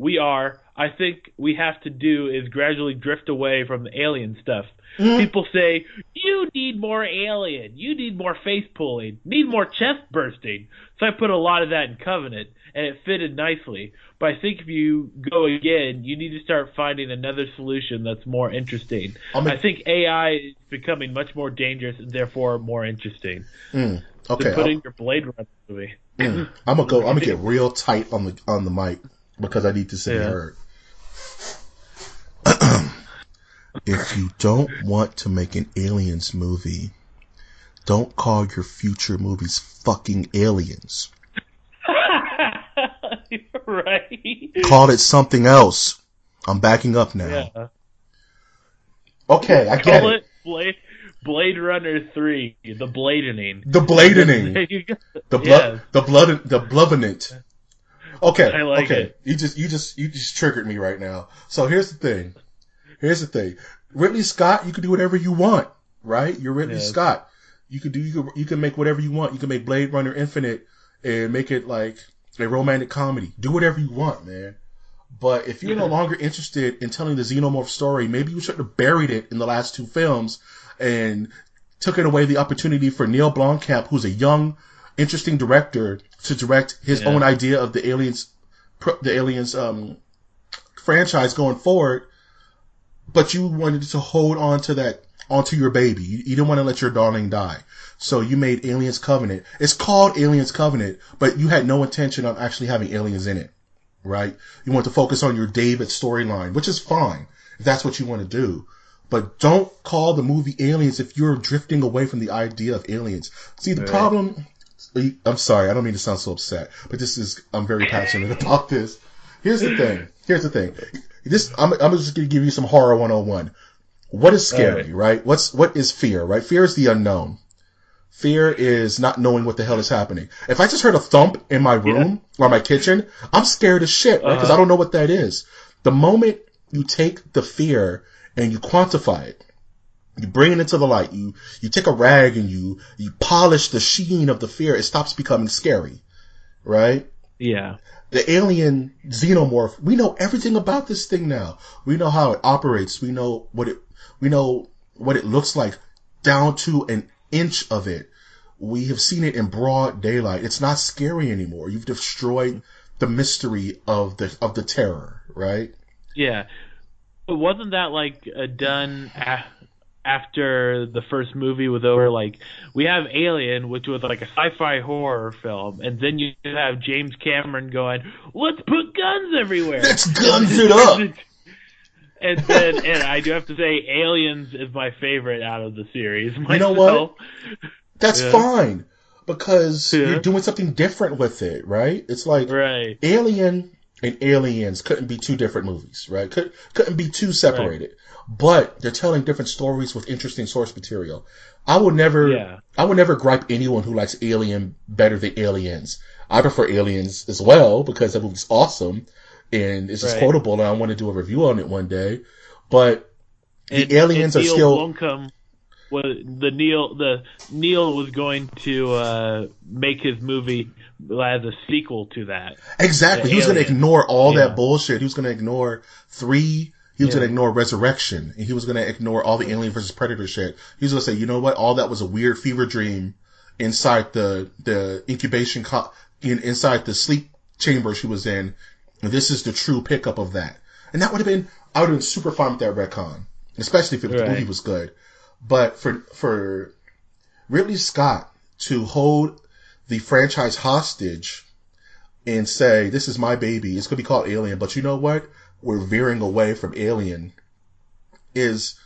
I think we have to do is gradually drift away from the alien stuff. People say, you need more alien, you need more face pulling, need more chest bursting. So I put a lot of that in Covenant, and it fitted nicely. But I think if you go again, you need to start finding another solution that's more interesting. I think AI is becoming much more dangerous and therefore more interesting. Okay. So put in your Blade Runner movie. I'm gonna get real tight on the mic because I need to be heard. If you don't want to make an Aliens movie, don't call your future movies fucking Aliens. Right. Call it something else. I'm backing up now. Yeah. Okay, I get it. Blade Runner 3, the bladening. The bladening. The bloodinant. Okay. I like it. You just triggered me right now. So here's the thing. Ridley Scott, you can do whatever you want, right? You're Ridley Scott. You can make whatever you want. You can make Blade Runner Infinite and make it like a romantic comedy. Do whatever you want, man. But if you're no longer interested in telling the Xenomorph story, maybe you should have buried it in the last two films and took it away the opportunity for Neil Blomkamp, who's a young, interesting director, to direct his own idea of the Aliens franchise going forward. But you wanted to hold on to onto your baby. You didn't want to let your darling die. So you made Aliens Covenant. It's called Aliens Covenant, but you had no intention of actually having aliens in it, right? You want to focus on your David storyline, which is fine. if that's what you want to do. But don't call the movie Aliens if you're drifting away from the idea of aliens. See, the problem... I'm sorry, I don't mean to sound so upset, but I'm very passionate about this. Here's the thing. I'm just going to give you some horror 101. What is scary, right? What is fear, right? Fear is the unknown. Fear is not knowing what the hell is happening. If I just heard a thump in my room or my kitchen, I'm scared as shit, right? Because I don't know what that is. The moment you take the fear and you quantify it, you bring it into the light, you take a rag and you polish the sheen of the fear, it stops becoming scary, right? Yeah. The alien xenomorph, we know everything about this thing now. We know how it operates. We know what it looks like down to an inch of it. We have seen it in broad daylight. It's not scary anymore. You've destroyed the mystery of the terror, right? Yeah. But wasn't that like done after the first movie was over? Like, we have Alien, which was like a sci-fi horror film, and then you have James Cameron going, "Let's put guns everywhere. Let's guns it up." And I do have to say, Aliens is my favorite out of the series. Myself. You know what? That's fine, because you're doing something different with it, right? It's like Alien and Aliens couldn't be two different movies, right? Couldn't be two separated. Right. But they're telling different stories with interesting source material. I would never gripe anyone who likes Alien better than Aliens. I prefer Aliens as well because that movie's awesome and it's just quotable, and I want to do a review on it one day. But the Aliens are still. Blomkamp, Neil was going to make his movie as a sequel to that. Exactly. He was going to ignore all that bullshit. He was going to ignore 3. He was going to ignore Resurrection, and he was going to ignore all the Alien versus Predator shit. He was going to say, you know what? All that was a weird fever dream inside the incubation, inside the sleep chamber she was in. And this is the true pickup of that. And I would have been super fine with that retcon, especially if the movie was good. But for Ridley Scott to hold the franchise hostage and say, this is my baby, it's going to be called Alien, but you know what? We're veering away from Alien is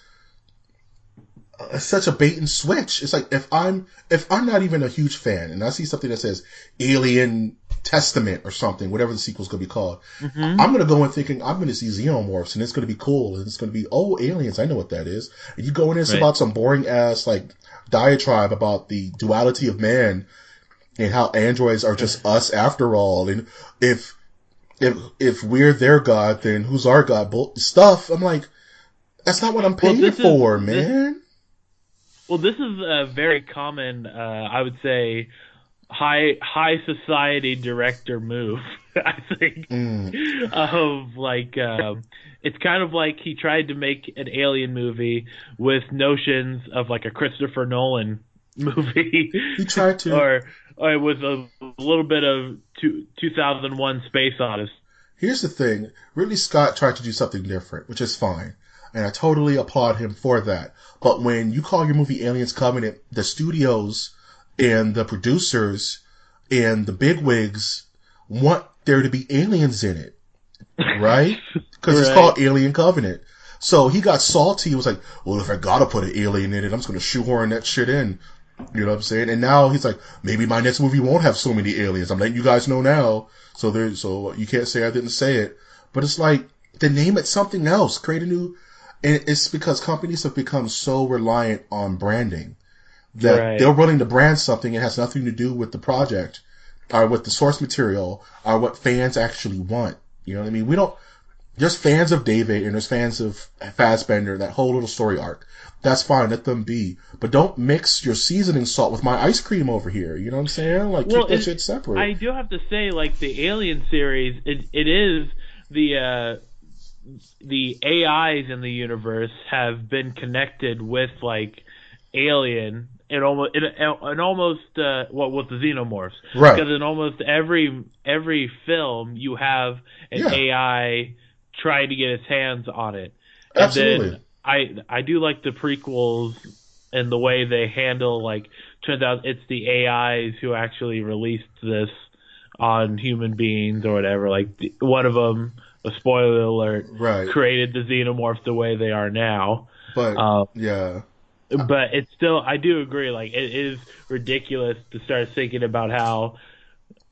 such a bait and switch. It's like, if I'm not even a huge fan and I see something that says Alien Testament or something, whatever the sequel's going to be called, I'm going to go in thinking I'm going to see xenomorphs and it's going to be cool and it's going to be, aliens, I know what that is. And you go in and it's about some boring ass like diatribe about the duality of man and how androids are just us after all. And if we're their god, then who's our god? Stuff. I'm like, that's not what I'm paying for, man. This is a very common, I would say, high society director move. I think of like it's kind of like he tried to make an Alien movie with notions of like a Christopher Nolan movie. He tried to, or with a little bit of 2001 Space Odyssey. Here's the thing. Ridley Scott tried to do something different, which is fine. And I totally applaud him for that. But when you call your movie Aliens Covenant, the studios and the producers and the bigwigs want there to be aliens in it. Right? Because it's called Alien Covenant. So he got salty. He was like, well, if I gotta put an alien in it, I'm just gonna shoehorn that shit in. You know what I'm saying? And now he's like, maybe my next movie won't have so many aliens. I'm letting you guys know now. So you can't say I didn't say it. But it's like, then name it something else. Create a new... And it's because companies have become so reliant on branding that they're willing to brand something that has nothing to do with the project or with the source material or what fans actually want. You know what I mean? There's fans of David and there's fans of Fassbender, that whole little story arc. That's fine, let them be. But don't mix your seasoning salt with my ice cream over here. You know what I'm saying? Like, keep that shit separate. I do have to say, like, the Alien series, it is the AIs in the universe have been connected with, like, Alien in almost with the xenomorphs. Right. Because in almost every film you have an AI trying to get its hands on it. And absolutely. Then I do like the prequels and the way they handle, like, turns out it's the AIs who actually released this on human beings or whatever. Like, one of them, a spoiler alert, Right. created the xenomorphs the way they are now. But yeah. But it's still, I do agree. Like, it is ridiculous to start thinking about how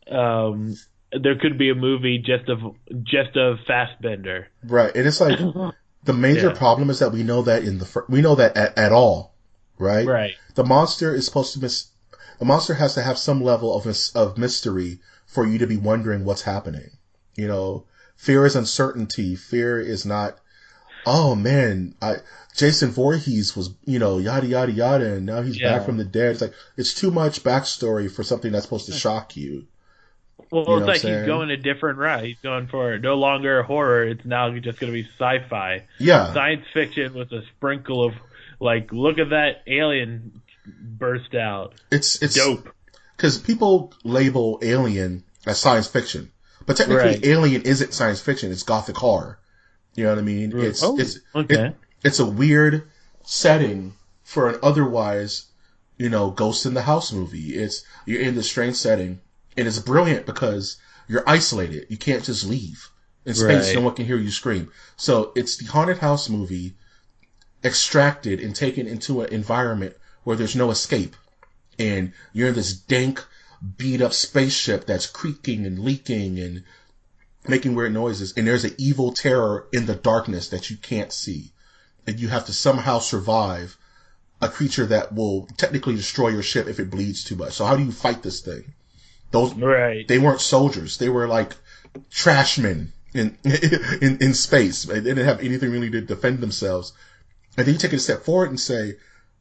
there could be a movie just of Fassbender. Right. And it's like the major problem is that we know that we know that at all, right? Right. The monster is supposed to the monster has to have some level of mystery for you to be wondering what's happening. You know, fear is uncertainty. Fear is not, oh man, Jason Voorhees was, yada, yada, yada, and now he's back from the dead. It's like, it's too much backstory for something that's supposed to shock you. Well, it's like he's going a different route. He's going for no longer horror. It's now just going to be sci-fi. Yeah. Science fiction with a sprinkle of, like, look at that alien burst out. It's dope. Because people label Alien as science fiction. But technically, Alien isn't science fiction. It's gothic horror. You know what I mean? It's a weird setting for an otherwise, Ghost in the House movie. You're in this strange setting, and it's brilliant because you're isolated. You can't just leave. In space, no one can hear you scream. So it's the haunted house movie extracted and taken into an environment where there's no escape. And you're in this dank, beat-up spaceship that's creaking and leaking and making weird noises. And there's an evil terror in the darkness that you can't see. And you have to somehow survive a creature that will technically destroy your ship if it bleeds too much. So how do you fight this thing? They weren't soldiers. They were like trashmen in space. They didn't have anything really to defend themselves. And then you take it a step forward and say,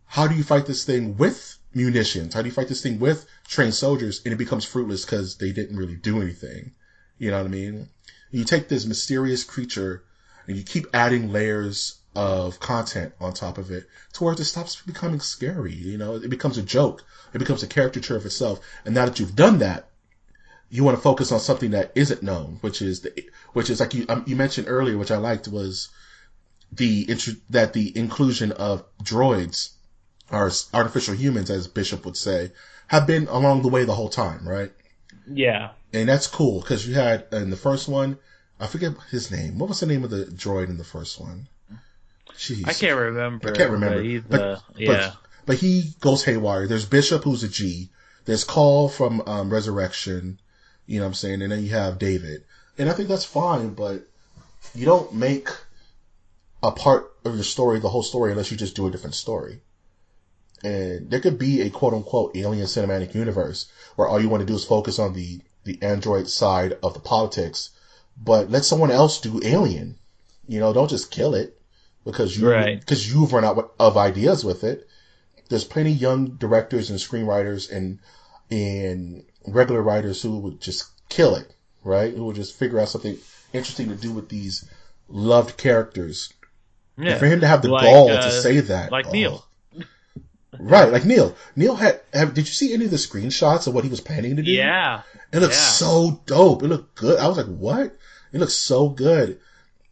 how do you fight this thing with munitions? How do you fight this thing with trained soldiers? And it becomes fruitless because they didn't really do anything. You know what I mean? You take this mysterious creature and you keep adding layers of content on top of it to where it just stops becoming scary. It becomes a joke. It becomes a caricature of itself. And now that you've done that, you want to focus on something that isn't known, which is like you mentioned earlier, which I liked, was the inclusion of droids, or artificial humans, as Bishop would say, have been along the way the whole time, right? Yeah. And that's cool, because you had, in the first one, I forget his name. What was the name of the droid in the first one? Jeez. I can't remember. But he goes haywire. There's Bishop, who's a G. There's Call from Resurrection. You know what I'm saying? And then you have David. And I think that's fine, but you don't make a part of your story the whole story unless you just do a different story. And there could be a quote-unquote alien cinematic universe where all you want to do is focus on the android side of the politics, but let someone else do Alien. Don't just kill it because you've run out of ideas with it. There's plenty of young directors and screenwriters and regular writers who would just kill it, right? Who would just figure out something interesting to do with these loved characters. Yeah. And for him to have the gall to say that. Like Neil. Right, like Neil. Neil did you see any of the screenshots of what he was planning to do? Yeah. It looked so dope. It looked good. I was like, what? It looks so good.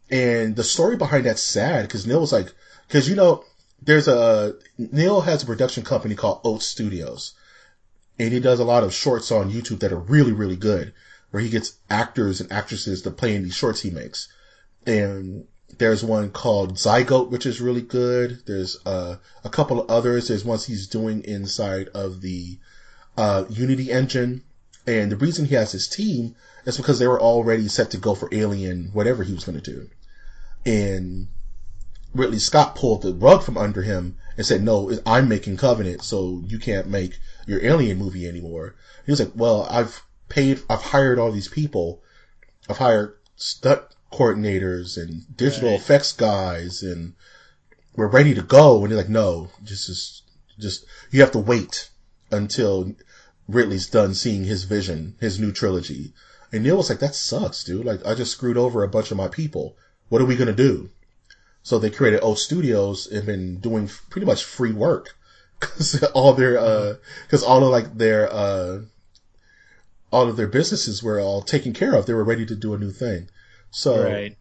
And the story behind that's sad, because Neil was like, because Neil has a production company called Oat Studios. And he does a lot of shorts on YouTube that are really, really good, where he gets actors and actresses to play in these shorts he makes. And there's one called Zygote, which is really good. There's a couple of others. There's ones he's doing inside of the Unity engine. And the reason he has his team is because they were already set to go for Alien, whatever he was going to do. And Ridley Scott pulled the rug from under him and said, no, I'm making Covenant, so you can't make your Alien movie anymore. He was like, well, I've hired all these people. I've hired stunt coordinators and digital effects guys, and we're ready to go. And they're like, no, just you have to wait until Ridley's done seeing his vision, his new trilogy. And Neil was like, that sucks, dude. Like, I just screwed over a bunch of my people. What are we going to do? So they created O Studios and been doing pretty much free work because all of their businesses were all taken care of. They were ready to do a new thing. So I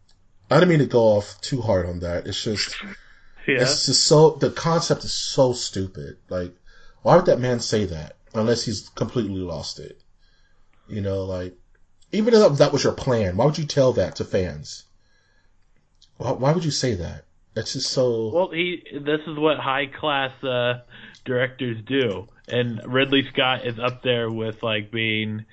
didn't mean to go off too hard on that. It's just, it's just the concept is so stupid. Like, why would that man say that unless he's completely lost it? Like, even if that was your plan, why would you tell that to fans? Why would you say that? That's just so. Well, this is what high class directors do, and Ridley Scott is up there with like being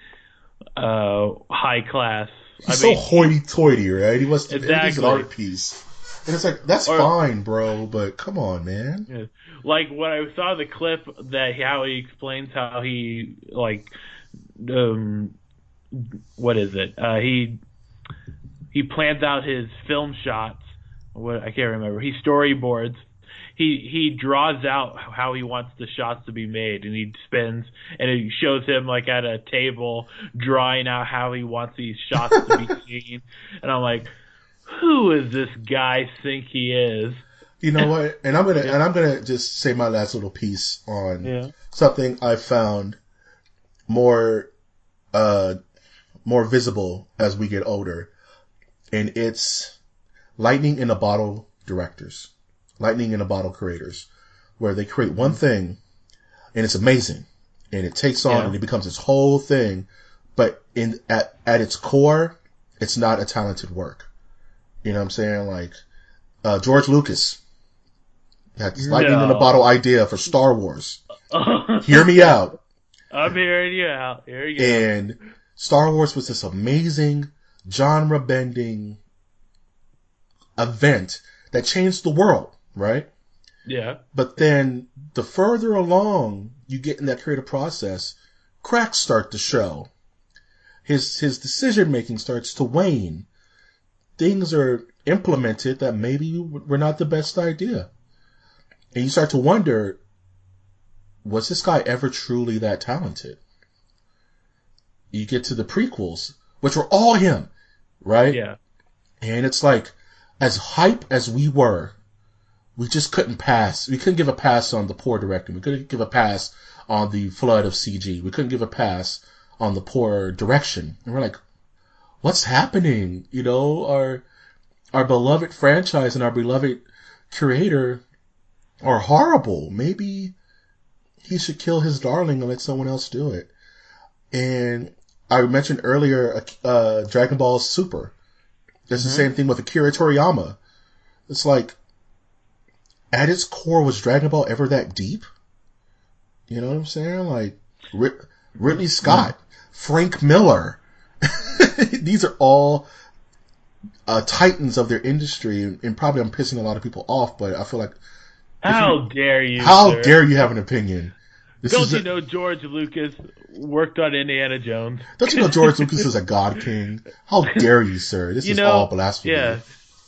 high class. He's so hoity-toity, right? He wants to exactly an art piece. And it's like, that's fine, bro, but come on, man. Yeah. Like, when I saw the clip how he explains how he, like, what is it? He plans out his film shots. I can't remember. He storyboards. He draws out how he wants the shots to be made, and he spins, and it shows him like at a table drawing out how he wants these shots to be seen. And I'm like, who is this guy think he is? You know what? And I'm gonna just say my last little piece on something I found more visible as we get older, and it's lightning in a bottle directors. Lightning in a bottle creators, where they create one thing and it's amazing and it takes on and it becomes its whole thing, but at its core, it's not a talented work. You know what I'm saying? Like, George Lucas had lightning in a bottle idea for Star Wars. Hear me out. I'm hearing you out. Here you go. And Star Wars was this amazing, genre-bending event that changed the world. Right? Yeah. But then the further along you get in that creative process, cracks start to show. His decision making starts to wane. Things are implemented that maybe were not the best idea. And you start to wonder, was this guy ever truly that talented? You get to the prequels, which were all him, right? Yeah. And it's like, as hype as we were, we just couldn't pass. We couldn't give a pass on the poor directing. We couldn't give a pass on the flood of CG. We couldn't give a pass on the poor direction. And we're like, what's happening? You know, our beloved franchise and our beloved creator are horrible. Maybe he should kill his darling and let someone else do it. And I mentioned earlier Dragon Ball Super. It's the same thing with Akira Toriyama. It's like, at its core, was Dragon Ball ever that deep? You know what I'm saying? Like, Ridley Scott, Frank Miller. These are all titans of their industry, and probably I'm pissing a lot of people off, but I feel like... How dare you, How dare you have an opinion? Don't you know George Lucas worked on Indiana Jones? Don't you know George Lucas is a god king? How dare you, sir? This is all blasphemy. Yeah.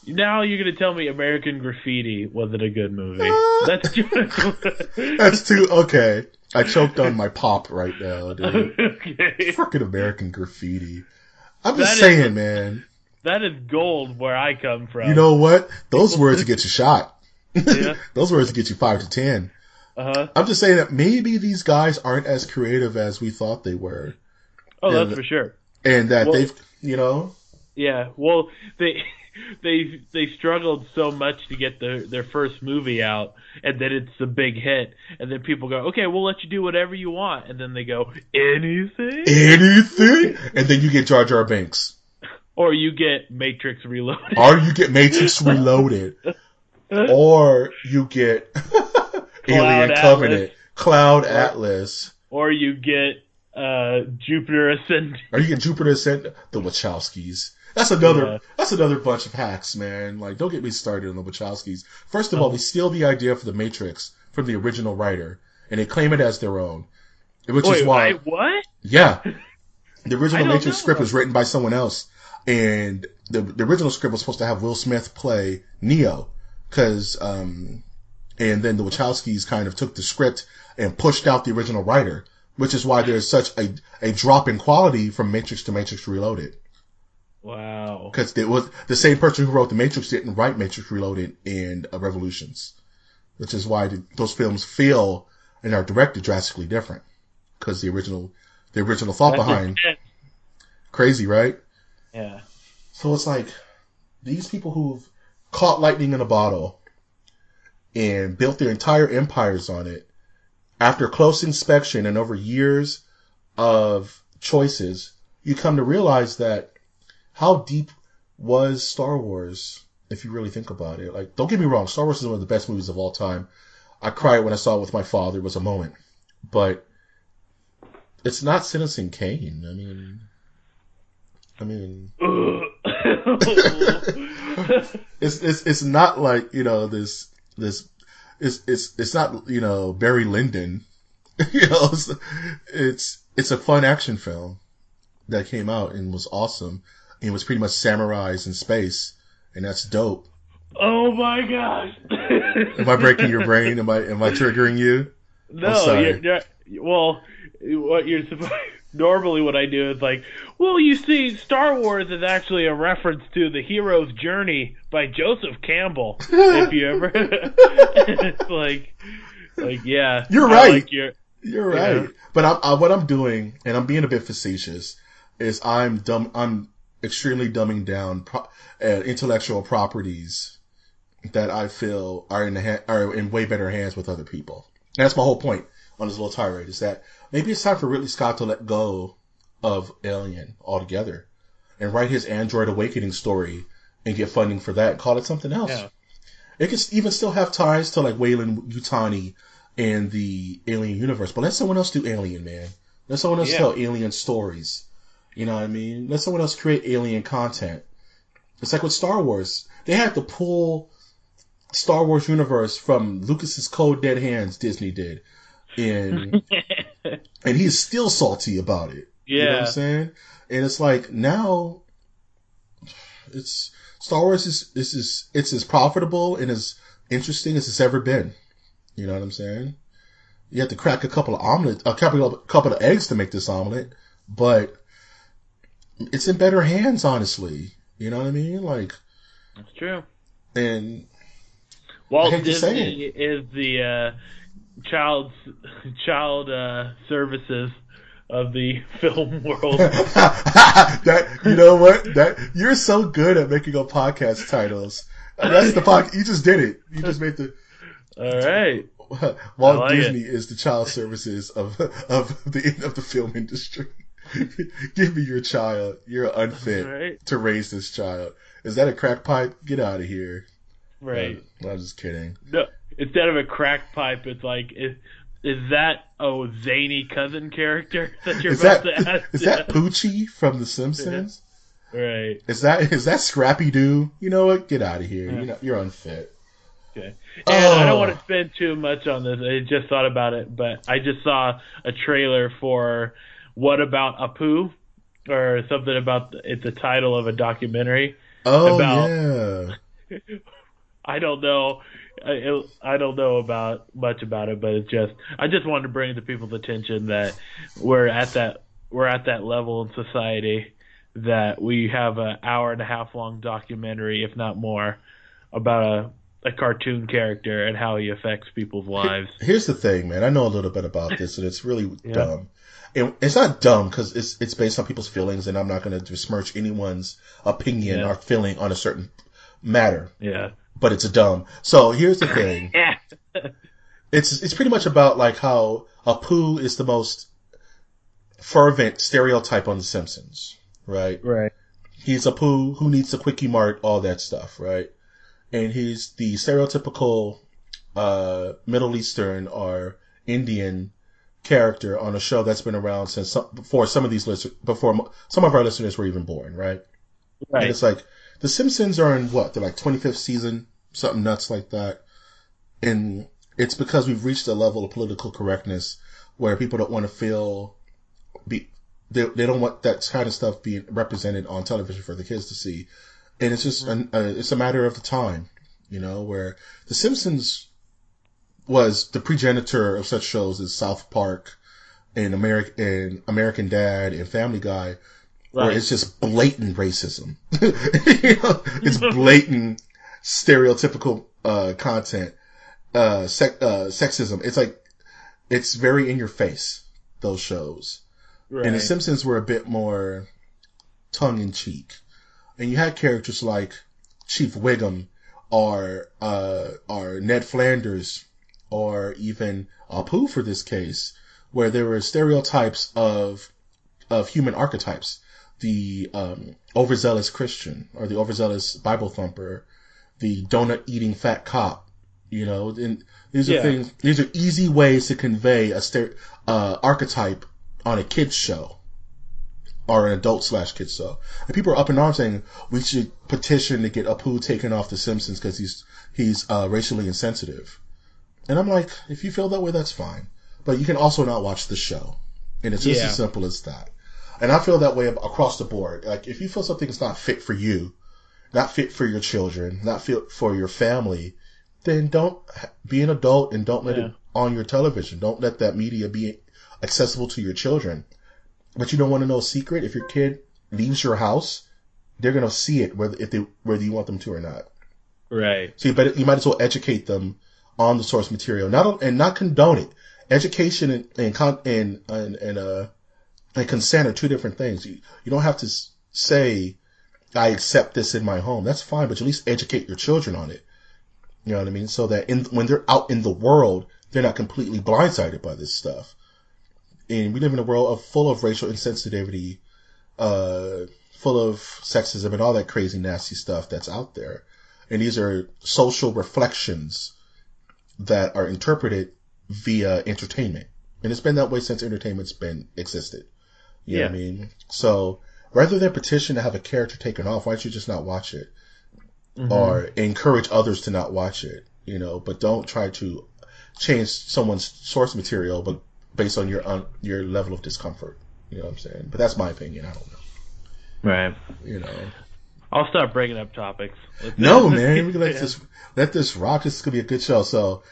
Now you're going to tell me American Graffiti wasn't a good movie. That's too... Okay. I choked on my pop right now, dude. Okay. Freaking American Graffiti. I'm just saying, man. That is gold where I come from. You know what? Those words get you shot. Yeah. Those words get you 5 to 10. Uh-huh. I'm just saying that maybe these guys aren't as creative as we thought they were. Oh, that's for sure. And that they've, you know... Yeah, well, they struggled so much to get their first movie out, and then it's a big hit, and then people go, okay, we'll let you do whatever you want, and then they go, anything? And then you get Jar Jar Binks. Or you get Matrix Reloaded. Or you get Matrix Reloaded. Or you get Alien Covenant, Cloud Atlas. Or you get Jupiter Ascending. Or you get Jupiter Ascending, the Wachowskis. That's another bunch of hacks, man. Like, don't get me started on the Wachowskis. First of all, they steal the idea for the Matrix from the original writer, and they claim it as their own. Which is why... what? Yeah. The original Matrix script was written by someone else, and the original script was supposed to have Will Smith play Neo, and then the Wachowskis kind of took the script and pushed out the original writer, which is why there's such a drop in quality from Matrix to Matrix Reloaded. Wow. Because it was the same person who wrote The Matrix didn't write Matrix Reloaded and Revolutions, which is why those films feel and are directed drastically different. Because the original thought behind crazy, right? Yeah. So it's like these people who've caught lightning in a bottle and built their entire empires on it, after close inspection and over years of choices, you come to realize that how deep was Star Wars if you really think about it. Like, don't get me wrong, Star Wars is one of the best movies of all time. I cried when I saw it with my father. It was a moment. But it's not Citizen Kane. I mean, it's not like, it's not, Barry Lyndon. It's a fun action film that came out and was awesome. And it was pretty much samurais in space, and that's dope. Oh my gosh! Am I breaking your brain? Am I triggering you? No, well, what you're supposed. Normally, what I do is like, well, you see, Star Wars is actually a reference to The Hero's Journey by Joseph Campbell. If you ever, it's like, yeah, you're right. You're right. But what I'm doing, and I'm being a bit facetious, is I'm extremely dumbing down intellectual properties that I feel are in way better hands with other people. And that's my whole point on this little tirade, is that maybe it's time for Ridley Scott to let go of Alien altogether and write his Android Awakening story and get funding for that and call it something else. Yeah. It could even still have ties to like Weyland Yutani and the Alien universe, but let someone else do Alien, man. Let someone else tell Alien stories. You know what I mean? Let someone else create Alien content. It's like with Star Wars. They had to pull Star Wars universe from Lucas's cold dead hands, Disney did. And he's still salty about it. Yeah. You know what I'm saying? And it's like, now it's Star Wars is as profitable and as interesting as it's ever been. You know what I'm saying? You have to crack a couple of eggs to make this omelet, but it's in better hands, honestly. You know what I mean? Like, that's true. And Walt Disney is the child services of the film world. You know what? You're so good at making up podcast titles. That's the podcast. You just did it. You just made the. All right. Walt Disney is the child services of the film industry. Give me your child. You're unfit to raise this child. Is that a crack pipe? Get out of here. Right. I'm just kidding. No, instead of a crack pipe, it's like, is that a zany cousin character that you're about to ask? Is that Poochie from The Simpsons? Right. Is that Scrappy Doo? You know what? Get out of here. Yeah. You're unfit. Okay. And I don't want to spend too much on this. I just thought about it, but I just saw a trailer for What About Apu? Or something about it's the title of a documentary. Oh, about, yeah. I don't know. I don't know much about it, but I just wanted to bring it to people's attention that we're at that level in society that we have an hour and a half long documentary, if not more, about a cartoon character and how he affects people's lives. Here's the thing, man. I know a little bit about this, and it's really dumb. And it's not dumb because it's based on people's feelings, and I'm not going to besmirch anyone's opinion or feeling on a certain matter. Yeah. But it's dumb. So here's the thing. It's pretty much about like how Apu is the most fervent stereotype on The Simpsons, right? Right. He's Apu who needs a quickie mart, all that stuff, right? And he's the stereotypical Middle Eastern or Indian character on a show that's been around since before some of our listeners were even born, right? Right. And it's like The Simpsons are in what? They're like 25th season, something nuts like that. And it's because we've reached a level of political correctness where people don't want to they don't want that kind of stuff being represented on television for the kids to see. And it's just, it's a matter of the time, where The Simpsons was the progenitor of such shows as South Park and American Dad and Family Guy, where it's just blatant racism. It's blatant stereotypical content, sexism. It's like, it's very in your face, those shows. Right. And The Simpsons were a bit more tongue in cheek. And you had characters like Chief Wiggum or Ned Flanders or even Apu for this case, where there were stereotypes of human archetypes. The overzealous Christian or the overzealous Bible thumper the donut eating fat cop. And these are Yeah. things. These are easy ways to convey a archetype on a kids show or an adult/kids show. And people are up in arms saying we should petition to get Apu taken off The Simpsons because he's racially insensitive. And I'm like, if you feel that way, that's fine. But you can also not watch the show. And it's just as simple as that. And I feel that way across the board. Like, if you feel something is not fit for you, not fit for your children, not fit for your family, then don't be an adult and don't let it on your television. Don't let that media be accessible to your children. But you don't want to know a secret? If your kid leaves your house, they're going to see it whether you want them to or not. Right. So you might as well educate them on the source material, not condone it. Education and consent are two different things. You don't have to say, I accept this in my home. That's fine, but you at least educate your children on it. You know what I mean? So that when they're out in the world, they're not completely blindsided by this stuff. And we live in a world full of racial insensitivity, full of sexism and all that crazy, nasty stuff that's out there. And these are social reflections that are interpreted via entertainment. And it's been that way since entertainment's been existed. You know what I mean? So rather than petition to have a character taken off, why don't you just not watch it? Mm-hmm. Or encourage others to not watch it, but don't try to change someone's source material but based on your level of discomfort. You know what I'm saying? But that's my opinion. I don't know. Right. I'll start bringing up topics. No, man. We can let this rock. This could be a good show. So,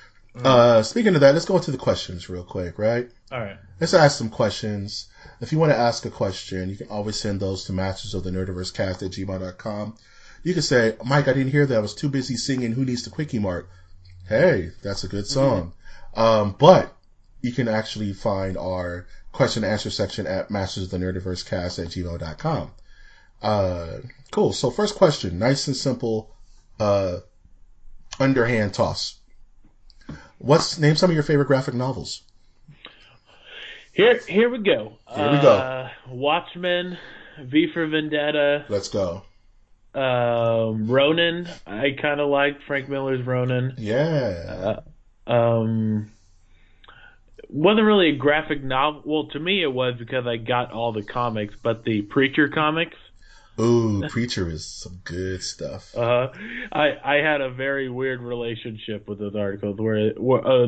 speaking of that, let's go into the questions real quick, right? All right. Let's ask some questions. If you want to ask a question, you can always send those to mastersofthenerdiversecast@gmail.com. You can say, Mike, I didn't hear that. I was too busy singing Who Needs the Quickie Mart. Hey, that's a good song. Mm-hmm. But you can actually find our question and answer section at mastersofthenerdiversecast@gmail.com. Cool. So first question, nice and simple, underhand toss. Name some of your favorite graphic novels. Here we go. Here we go. Watchmen, V for Vendetta. Let's go. Ronin. I kind of like Frank Miller's Ronin. Yeah. Wasn't really a graphic novel. Well, to me it was because I got all the comics, but the Preacher comics. Ooh, Preacher is some good stuff. I had a very weird relationship with those articles where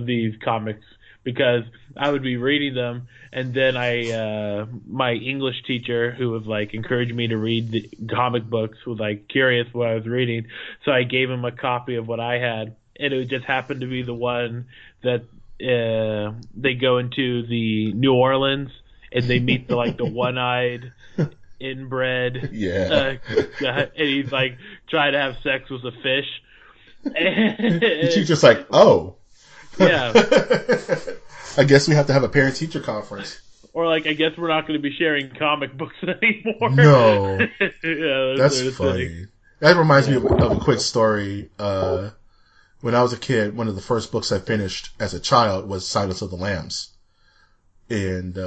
these comics, because I would be reading them, and then my English teacher, who was like encouraging me to read the comic books, was like curious what I was reading, so I gave him a copy of what I had, and it just happened to be the one that they go into the New Orleans and they meet the one-eyed inbred, and he's like trying to have sex with a fish. And she's just like, oh. Yeah. I guess we have to have a parent-teacher conference. Or I guess we're not going to be sharing comic books anymore. No. Yeah, that's funny. That reminds me of a quick story. When I was a kid, one of the first books I finished as a child was Silence of the Lambs. And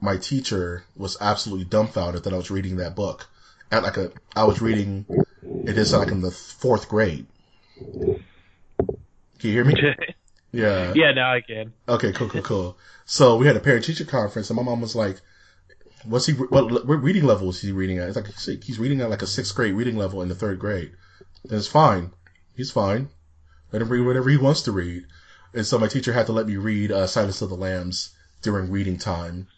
my teacher was absolutely dumbfounded that I was reading that book. I was reading it is in the 4th grade. Can you hear me? Yeah. Yeah, now I can. Okay, cool. So we had a parent-teacher conference, and my mom was like, what reading level is he reading at? It's like, he's reading at a 6th grade reading level in the 3rd grade. And it's fine. He's fine. Let him read whatever he wants to read. And so my teacher had to let me read Silence of the Lambs during reading time.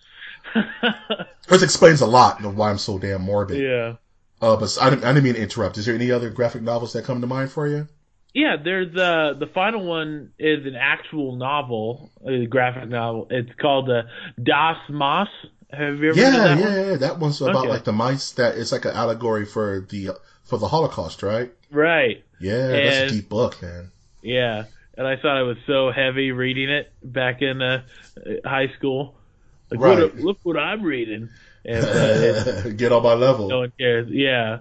Which explains a lot of why I'm so damn morbid. Yeah. But I didn't mean to interrupt. Is there any other graphic novels that come to mind for you? Yeah, there's the final one is an actual novel, a graphic novel. It's called Das Maas. Have you ever heard of that one? Yeah. That one's about the mice. That it's like an allegory for the Holocaust, right? Right. Yeah, that's a deep book, man. Yeah, and I thought it was so heavy reading it back in high school. Right. Look what I'm reading. And, get on my level. No one cares. Yeah,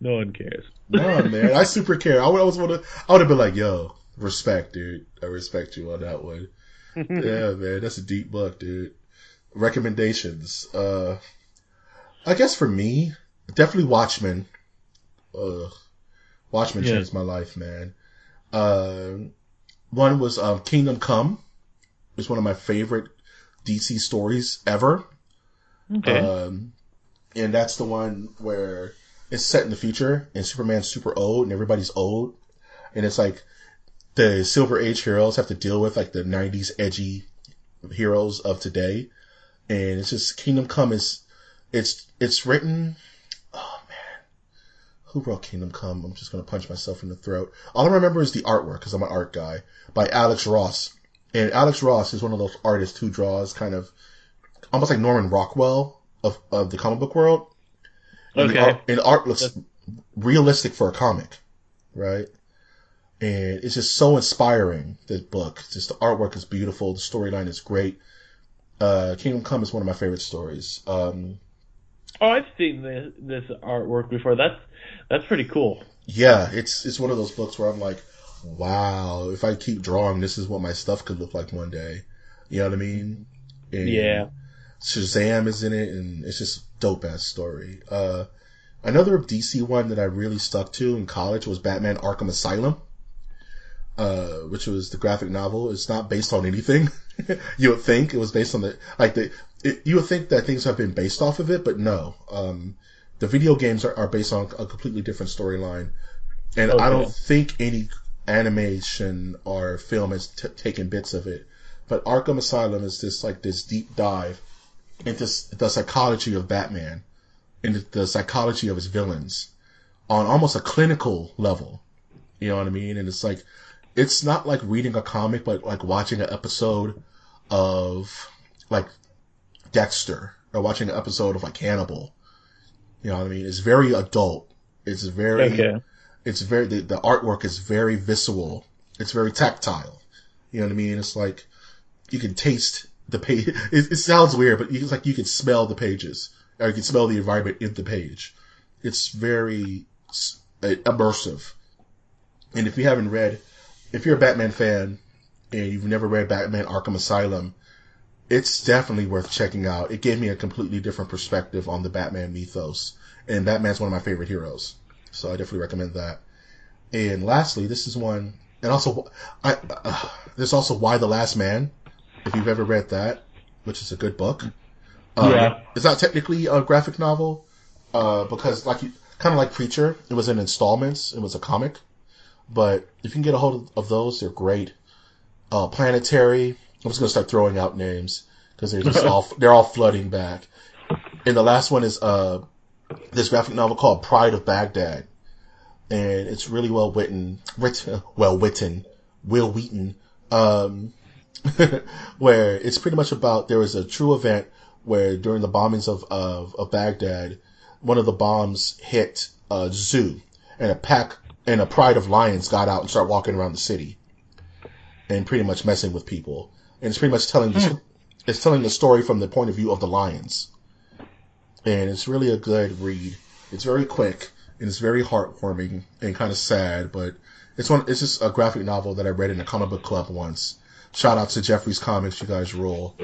no one cares. No, man, I super care. I would have been like, yo, respect, dude. I respect you on that one. Yeah, man, that's a deep book, dude. Recommendations. I guess for me, definitely Watchmen. Watchmen Yeah. changed my life, man. One was Kingdom Come. It's one of my favorite DC stories ever. Okay. Um, and that's the one where it's set in the future and Superman's super old and everybody's old. And it's like the Silver Age heroes have to deal with like the 90s edgy heroes of today. And it's just Kingdom Come it's written. Oh man, who wrote Kingdom Come? I'm just gonna punch myself in the throat. All I remember is the artwork because I'm an art guy by Alex Ross. And Alex Ross is one of those artists who draws kind of almost like Norman Rockwell of the comic book world. And Okay. the art looks That's, realistic for a comic, right? And it's just so inspiring. This book, just the artwork is beautiful, the storyline is great. Kingdom Come is one of my favorite stories. I've seen this artwork before. That's pretty cool. Yeah, it's one of those books where I'm like, wow, if I keep drawing, this is what my stuff could look like one day. You know what I mean? Yeah. And Shazam is in it, and it's just dope ass story. Another DC one that I really stuck to in college was Batman Arkham Asylum, which was the graphic novel. It's not based on anything. You would think it was based on you would think that things have been based off of it, but no. The video games are based on a completely different storyline, and I don't Okay. think any animation or film has taken bits of it. But Arkham Asylum is this deep dive into the psychology of Batman and the psychology of his villains on almost a clinical level. You know what I mean? And it's not like reading a comic, but like watching an episode of like Dexter or watching an episode of like Hannibal. You know what I mean? It's very adult. Okay. The artwork is very visceral. It's very tactile. You know what I mean? It's like you can taste the page. It sounds weird, but it's like you can smell the pages, or you can smell the environment in the page. It's very immersive. And if you're a Batman fan and you've never read Batman Arkham Asylum, it's definitely worth checking out. It gave me a completely different perspective on the Batman mythos, and Batman's one of my favorite heroes, so I definitely recommend that. And lastly, this is one, and also, there's also Why the Last Man, if you've ever read that, which is a good book. Yeah. It's not technically a graphic novel, because kind of like Preacher, it was in installments. It was a comic, but if you can get a hold of those, they're great. Planetary. I'm just gonna start throwing out names because they're all flooding back. And the last one is this graphic novel called Pride of Baghdad, and it's really well written, Will Wheaton, where it's pretty much about there was a true event where during the bombings of Baghdad, one of the bombs hit a zoo, and a pride of lions got out and started walking around the city and pretty much messing with people. And it's pretty much telling the story from the point of view of the lions. And it's really a good read. It's very quick and it's very heartwarming and kind of sad, but it's just a graphic novel that I read in a comic book club once. Shout out to Jeffrey's Comics, you guys rule.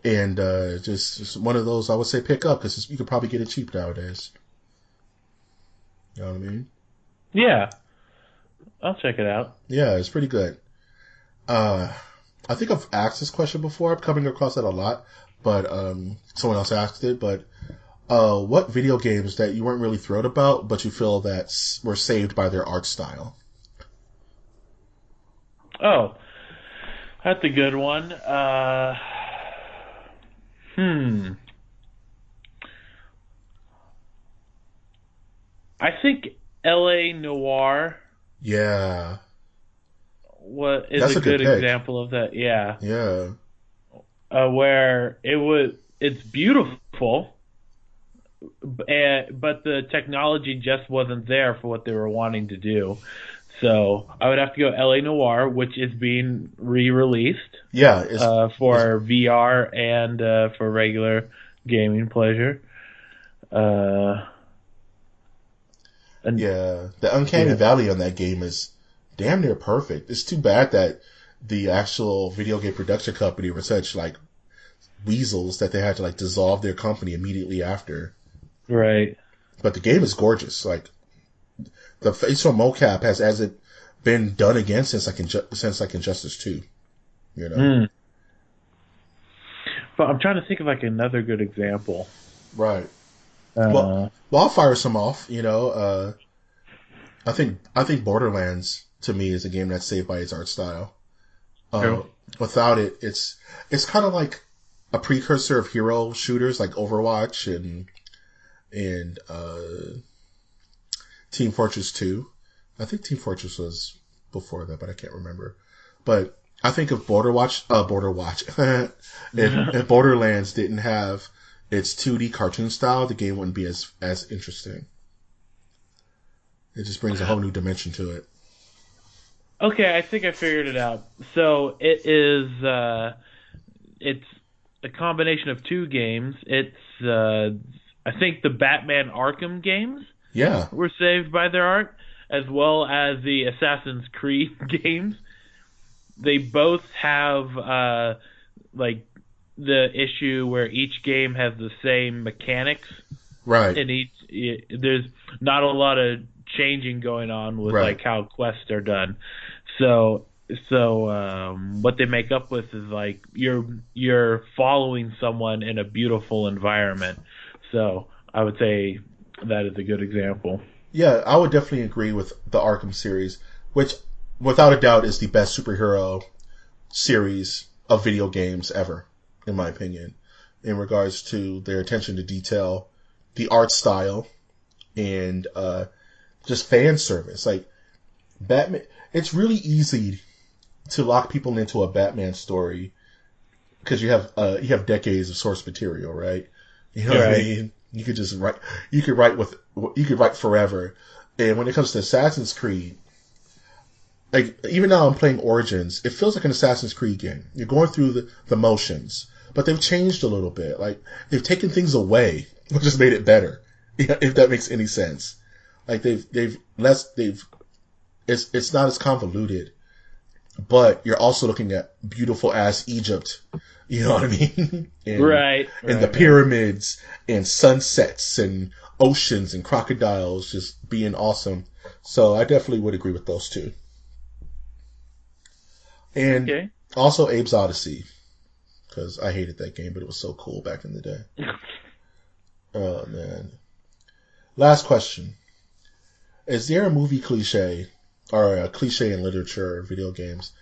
And just one of those I would say pick up because you could probably get it cheap nowadays. You know what I mean? Yeah. I'll check it out. Yeah, it's pretty good. I think I've asked this question before. I'm coming across that a lot, but someone else asked it. But what video games that you weren't really thrilled about, but you feel that were saved by their art style? Oh, that's a good one. I think L.A. Noir Yeah, is that's a a good good pick. example of that. Yeah. Yeah, Where it's beautiful, but the technology just wasn't there for what they were wanting to do. So I would have to go L.A. Noir, which is being re-released yeah. for VR and for regular gaming pleasure. And Yeah, the uncanny yeah, valley on that game is damn near perfect. It's too bad that the actual video game production company were such like weasels that they had to like dissolve their company immediately after. right. But the game is gorgeous. Like the facial mocap hasn't been done again since like Injustice 2. You know. Mm. But I'm trying to think of like another good example. Right. Well, I'll fire some off. You know, I think Borderlands to me is a game that's saved by its art style. Without it, it's kind of like a precursor of hero shooters like Overwatch and Team Fortress 2. I think Team Fortress was before that, but I can't remember. But I think if Borderwatch, if Borderlands didn't have its 2D cartoon style, the game wouldn't be as interesting. It just brings a whole new dimension to it. Okay, I think I figured it out. So it is, it's a combination of two games. It's, I think the Batman Arkham games were saved by their art, as well as the Assassin's Creed games. They both have, like, the issue where each game has the same mechanics. Right. And there's not a lot of changing going on with like how quests are done. So what they make up with is like you're following someone in a beautiful environment. So I would say that is a good example. Yeah, I would definitely agree with the Arkham series, which without a doubt is the best superhero series of video games ever, in my opinion, in regards to their attention to detail, the art style, and just fan service. Like Batman, it's really easy to lock people into a Batman story because you have decades of source material, right? You know what I mean? You could just write. You could write forever. And when it comes to Assassin's Creed, like even now I'm playing Origins, it feels like an Assassin's Creed game. You're going through the motions, but they've changed a little bit. Like they've taken things away, which has made it better. If that makes any sense. Like it's not as convoluted, but you're also looking at beautiful ass Egypt. You know what I mean? And the pyramids and sunsets and oceans and crocodiles just being awesome. So I definitely would agree with those two. And also Abe's Odyssey, because I hated that game, but it was so cool back in the day. Oh man. Last question. Is there a movie cliche or a cliche in literature or video games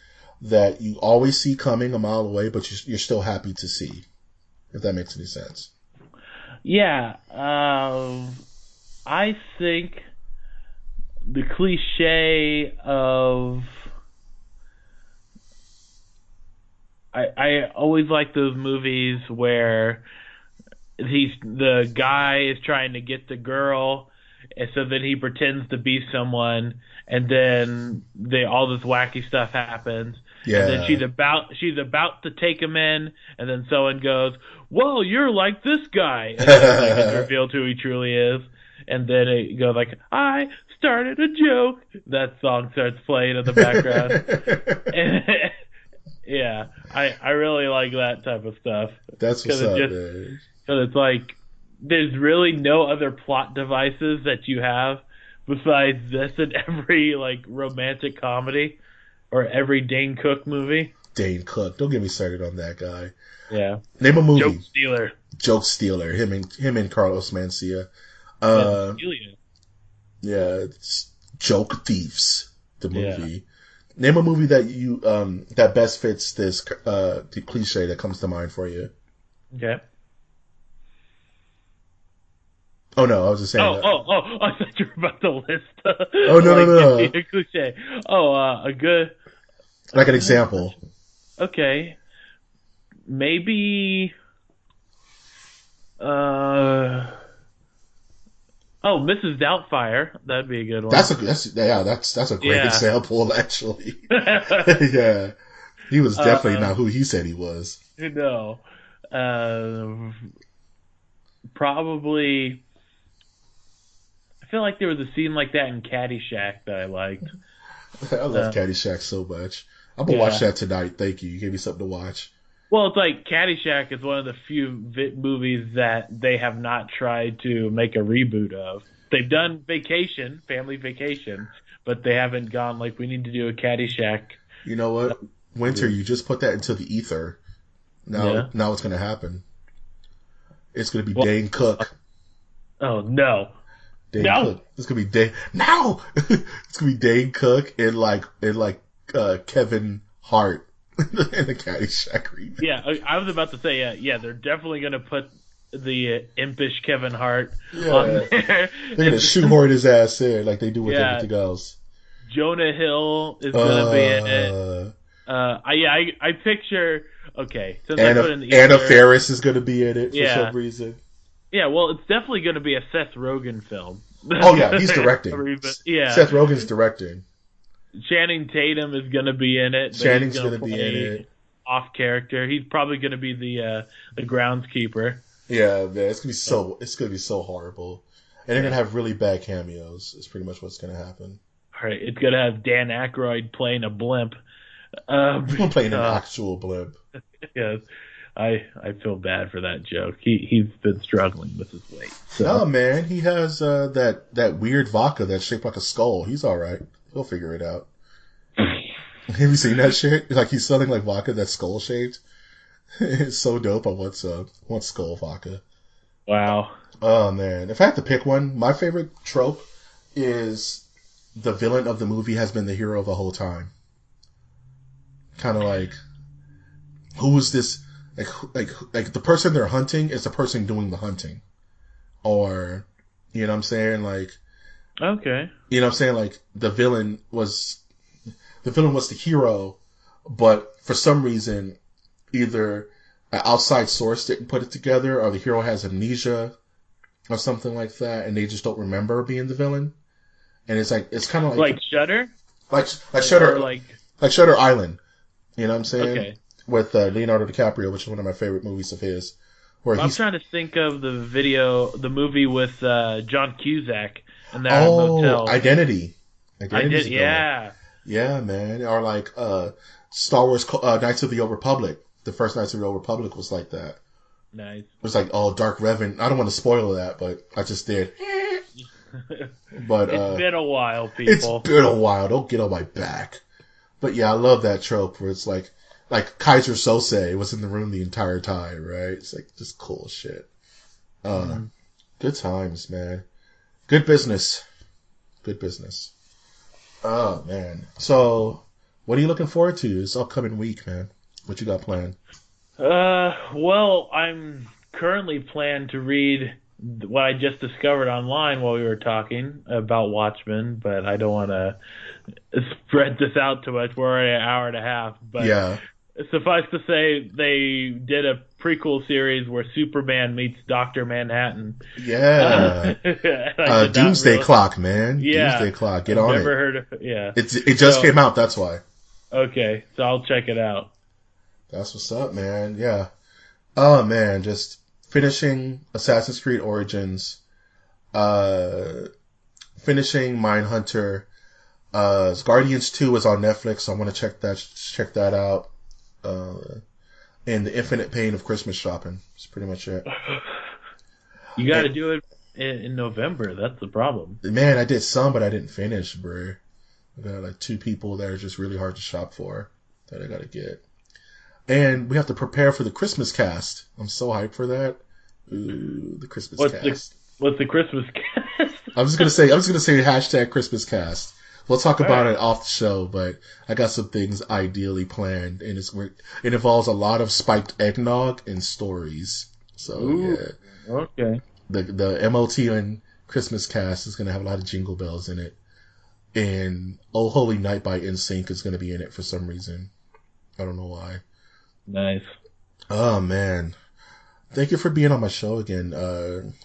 that you always see coming a mile away, but you're still happy to see? If that makes any sense. Yeah. I think the cliche of... I always like those movies where the guy is trying to get the girl, and so then he pretends to be someone, and then all this wacky stuff happens. Yeah. And then she's about to take him in, and then someone goes, "Well, you're like this guy," and then like, it's revealed who he truly is. And then it goes like, "I started a joke." That song starts playing in the background. Yeah, I really like that type of stuff. That's what's up, man. Because it's like, there's really no other plot devices that you have besides this in every like romantic comedy or every Dane Cook movie. Dane Cook, don't get me started on that guy. Yeah. Name a movie. Joke Stealer. Him and Carlos Mencia. Yeah, it's Joke Thieves. The movie. Yeah. Name a movie that you that best fits this the cliche that comes to mind for you. Okay. Oh no, I was just saying. I thought you were about to list. No. A cliche. A good. Like an example. Okay. Maybe. Mrs. Doubtfire. That'd be a good one. That's a great example, actually. Yeah, he was definitely not who he said he was. No, probably. I feel like there was a scene like that in Caddyshack that I liked. I love Caddyshack so much. I'm gonna watch that tonight. Thank you. You gave me something to watch. Well, it's like Caddyshack is one of the few movies that they have not tried to make a reboot of. They've done family vacation, but they haven't gone like we need to do a Caddyshack. You know what? Winter, you just put that into the ether. Now it's going to happen. It's going to be Dane Cook. Oh, no. Cook. It's going to be Dane. No! It's going to be Dane Cook and Kevin Hart in the Caddyshack remake. Yeah, I was about to say, they're definitely going to put the impish Kevin Hart on there. They're going to shoehorn his ass in like they do with everything else. Jonah Hill is going to be in it. I picture. Okay, since I put in the Anna Faris is going to be in it for some reason. Yeah, well, it's definitely going to be a Seth Rogen film. Oh yeah, he's directing. Seth Rogen's directing. Channing Tatum is going to be in it. Channing's going to be in it. Off character, he's probably going to be the groundskeeper. Yeah, man, it's gonna be so horrible, and they're gonna have really bad cameos. Is pretty much what's gonna happen. All right, it's gonna have Dan Aykroyd playing a blimp. Playing an actual blimp. Yes, I feel bad for that joke. He's been struggling with his weight. So. No, man, he has that weird vodka that's shaped like a skull. He's all right. He'll figure it out. Have you seen that shit? Like he's selling like vodka that's skull shaped. It's so dope. I want skull vodka. Wow. Oh man, if I had to pick one, my favorite trope is the villain of the movie has been the hero the whole time. Kind of like, who is this? Like the person they're hunting is the person doing the hunting, or you know what I'm saying? Like, okay, you know what I'm saying? Like the villain was the hero, but for some reason, either an outside source didn't put it together, or the hero has amnesia, or something like that, and they just don't remember being the villain. And it's kind of like Shudder, like Shudder, or like Shutter Island. You know what I'm saying? Okay. With Leonardo DiCaprio, which is one of my favorite movies of his. I'm trying to think of the movie with John Cusack and that motel. Identity. Yeah. Yeah, man. Or like Star Wars Knights of the Old Republic. The first Knights of the Old Republic was like that. Nice. It was like, Dark Revan. I don't want to spoil that, but I just did. But it's been a while, people. It's been a while. Don't get on my back. But yeah, I love that trope where it's like Kaiser Sose was in the room the entire time, right? It's like just cool shit. Good times, man. Good business. Good business. Oh man. So, what are you looking forward to this upcoming week, man? What you got planned? Well, I'm currently planning to read what I just discovered online while we were talking about Watchmen, but I don't want to spread this out too much. We're already an hour and a half, but suffice to say, they did a prequel series where Superman meets Dr. Manhattan. Yeah. Doomsday Clock, man. Yeah. Doomsday Clock. Get on it. Never heard of it. Yeah. It just came out, that's why. Okay, so I'll check it out. That's what's up, man. Yeah. Oh, man, just finishing Assassin's Creed Origins, finishing Mindhunter. Guardians 2 is on Netflix, so I want to check that out. And The Infinite Pain of Christmas Shopping. That's pretty much it. You got to do it in November. That's the problem. Man, I did some, but I didn't finish, bro. I got like 2 people that are just really hard to shop for that I got to get. And we have to prepare for the Christmas cast. I'm so hyped for that. Ooh, the Christmas cast. What's the Christmas cast? I was gonna say hashtag Christmas cast. We'll talk about it off the show, but I got some things ideally planned, and it involves a lot of spiked eggnog and stories. So yeah, okay. The MOTN Christmas cast is gonna have a lot of jingle bells in it, and Oh Holy Night by NSYNC is gonna be in it for some reason. I don't know why. Nice. Oh man, thank you for being on my show again,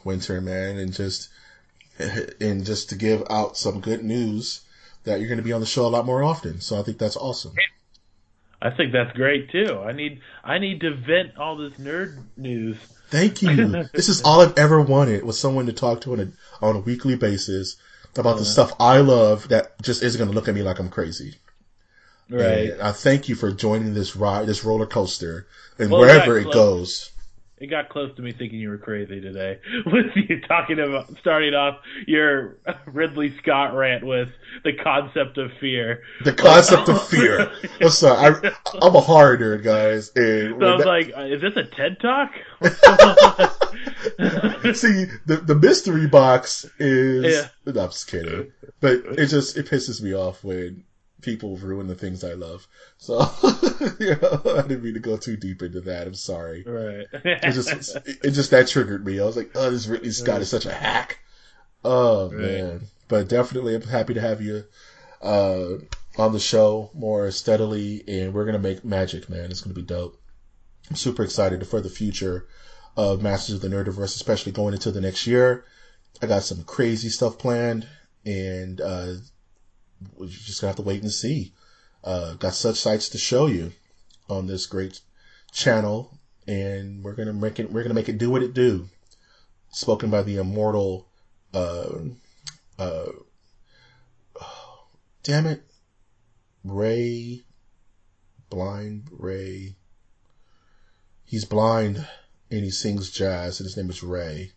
Winter, man, and just to give out some good news that you're going to be on the show a lot more often. So I think that's awesome. I think that's great too. I need to vent all this nerd news. Thank you. This is all I've ever wanted, was someone to talk to on a weekly basis about the stuff I love that just isn't going to look at me like I'm crazy. Right. And I thank you for joining this ride, this roller coaster, and wherever it goes. It got close to me thinking you were crazy today with you talking about starting off your Ridley Scott rant with the concept of fear. The concept of fear. I'm sorry. I'm a horror nerd, guys. And So I was like, is this a TED Talk? See, the mystery box is... Yeah. No, I'm just kidding. But it pisses me off when people ruin the things I love. So, I didn't mean to go too deep into that. I'm sorry. Right. It just that triggered me. I was like, oh, this Ridley Scott is such a hack. Oh, right. Man. But definitely, I'm happy to have you on the show more steadily, and we're going to make magic, man. It's going to be dope. I'm super excited for the future of Masters of the Nerdiverse, especially going into the next year. I got some crazy stuff planned, and we're just going to have to wait and see. Got such sights to show you on this great channel, and we're going to make it do what it do. Spoken by the immortal damn it, Blind Ray. He's blind and he sings jazz, and his name is Ray.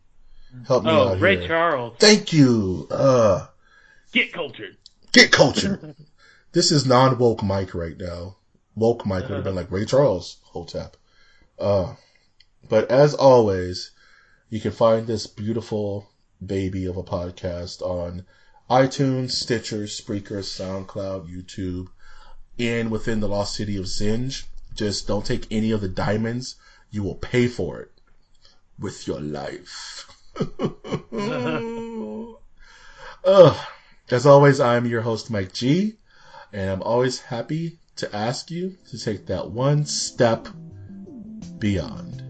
Help me out Ray here. Charles. Thank you. Get cultured. Get cultured. This is non-woke Mike right now. Woke Mike would have been like Ray Charles, Hotep. But as always, you can find this beautiful baby of a podcast on iTunes, Stitcher, Spreaker, SoundCloud, YouTube, and within the lost city of Zinj. Just don't take any of the diamonds. You will pay for it with your life. As always, I'm your host, Mike G, and I'm always happy to ask you to take that one step beyond.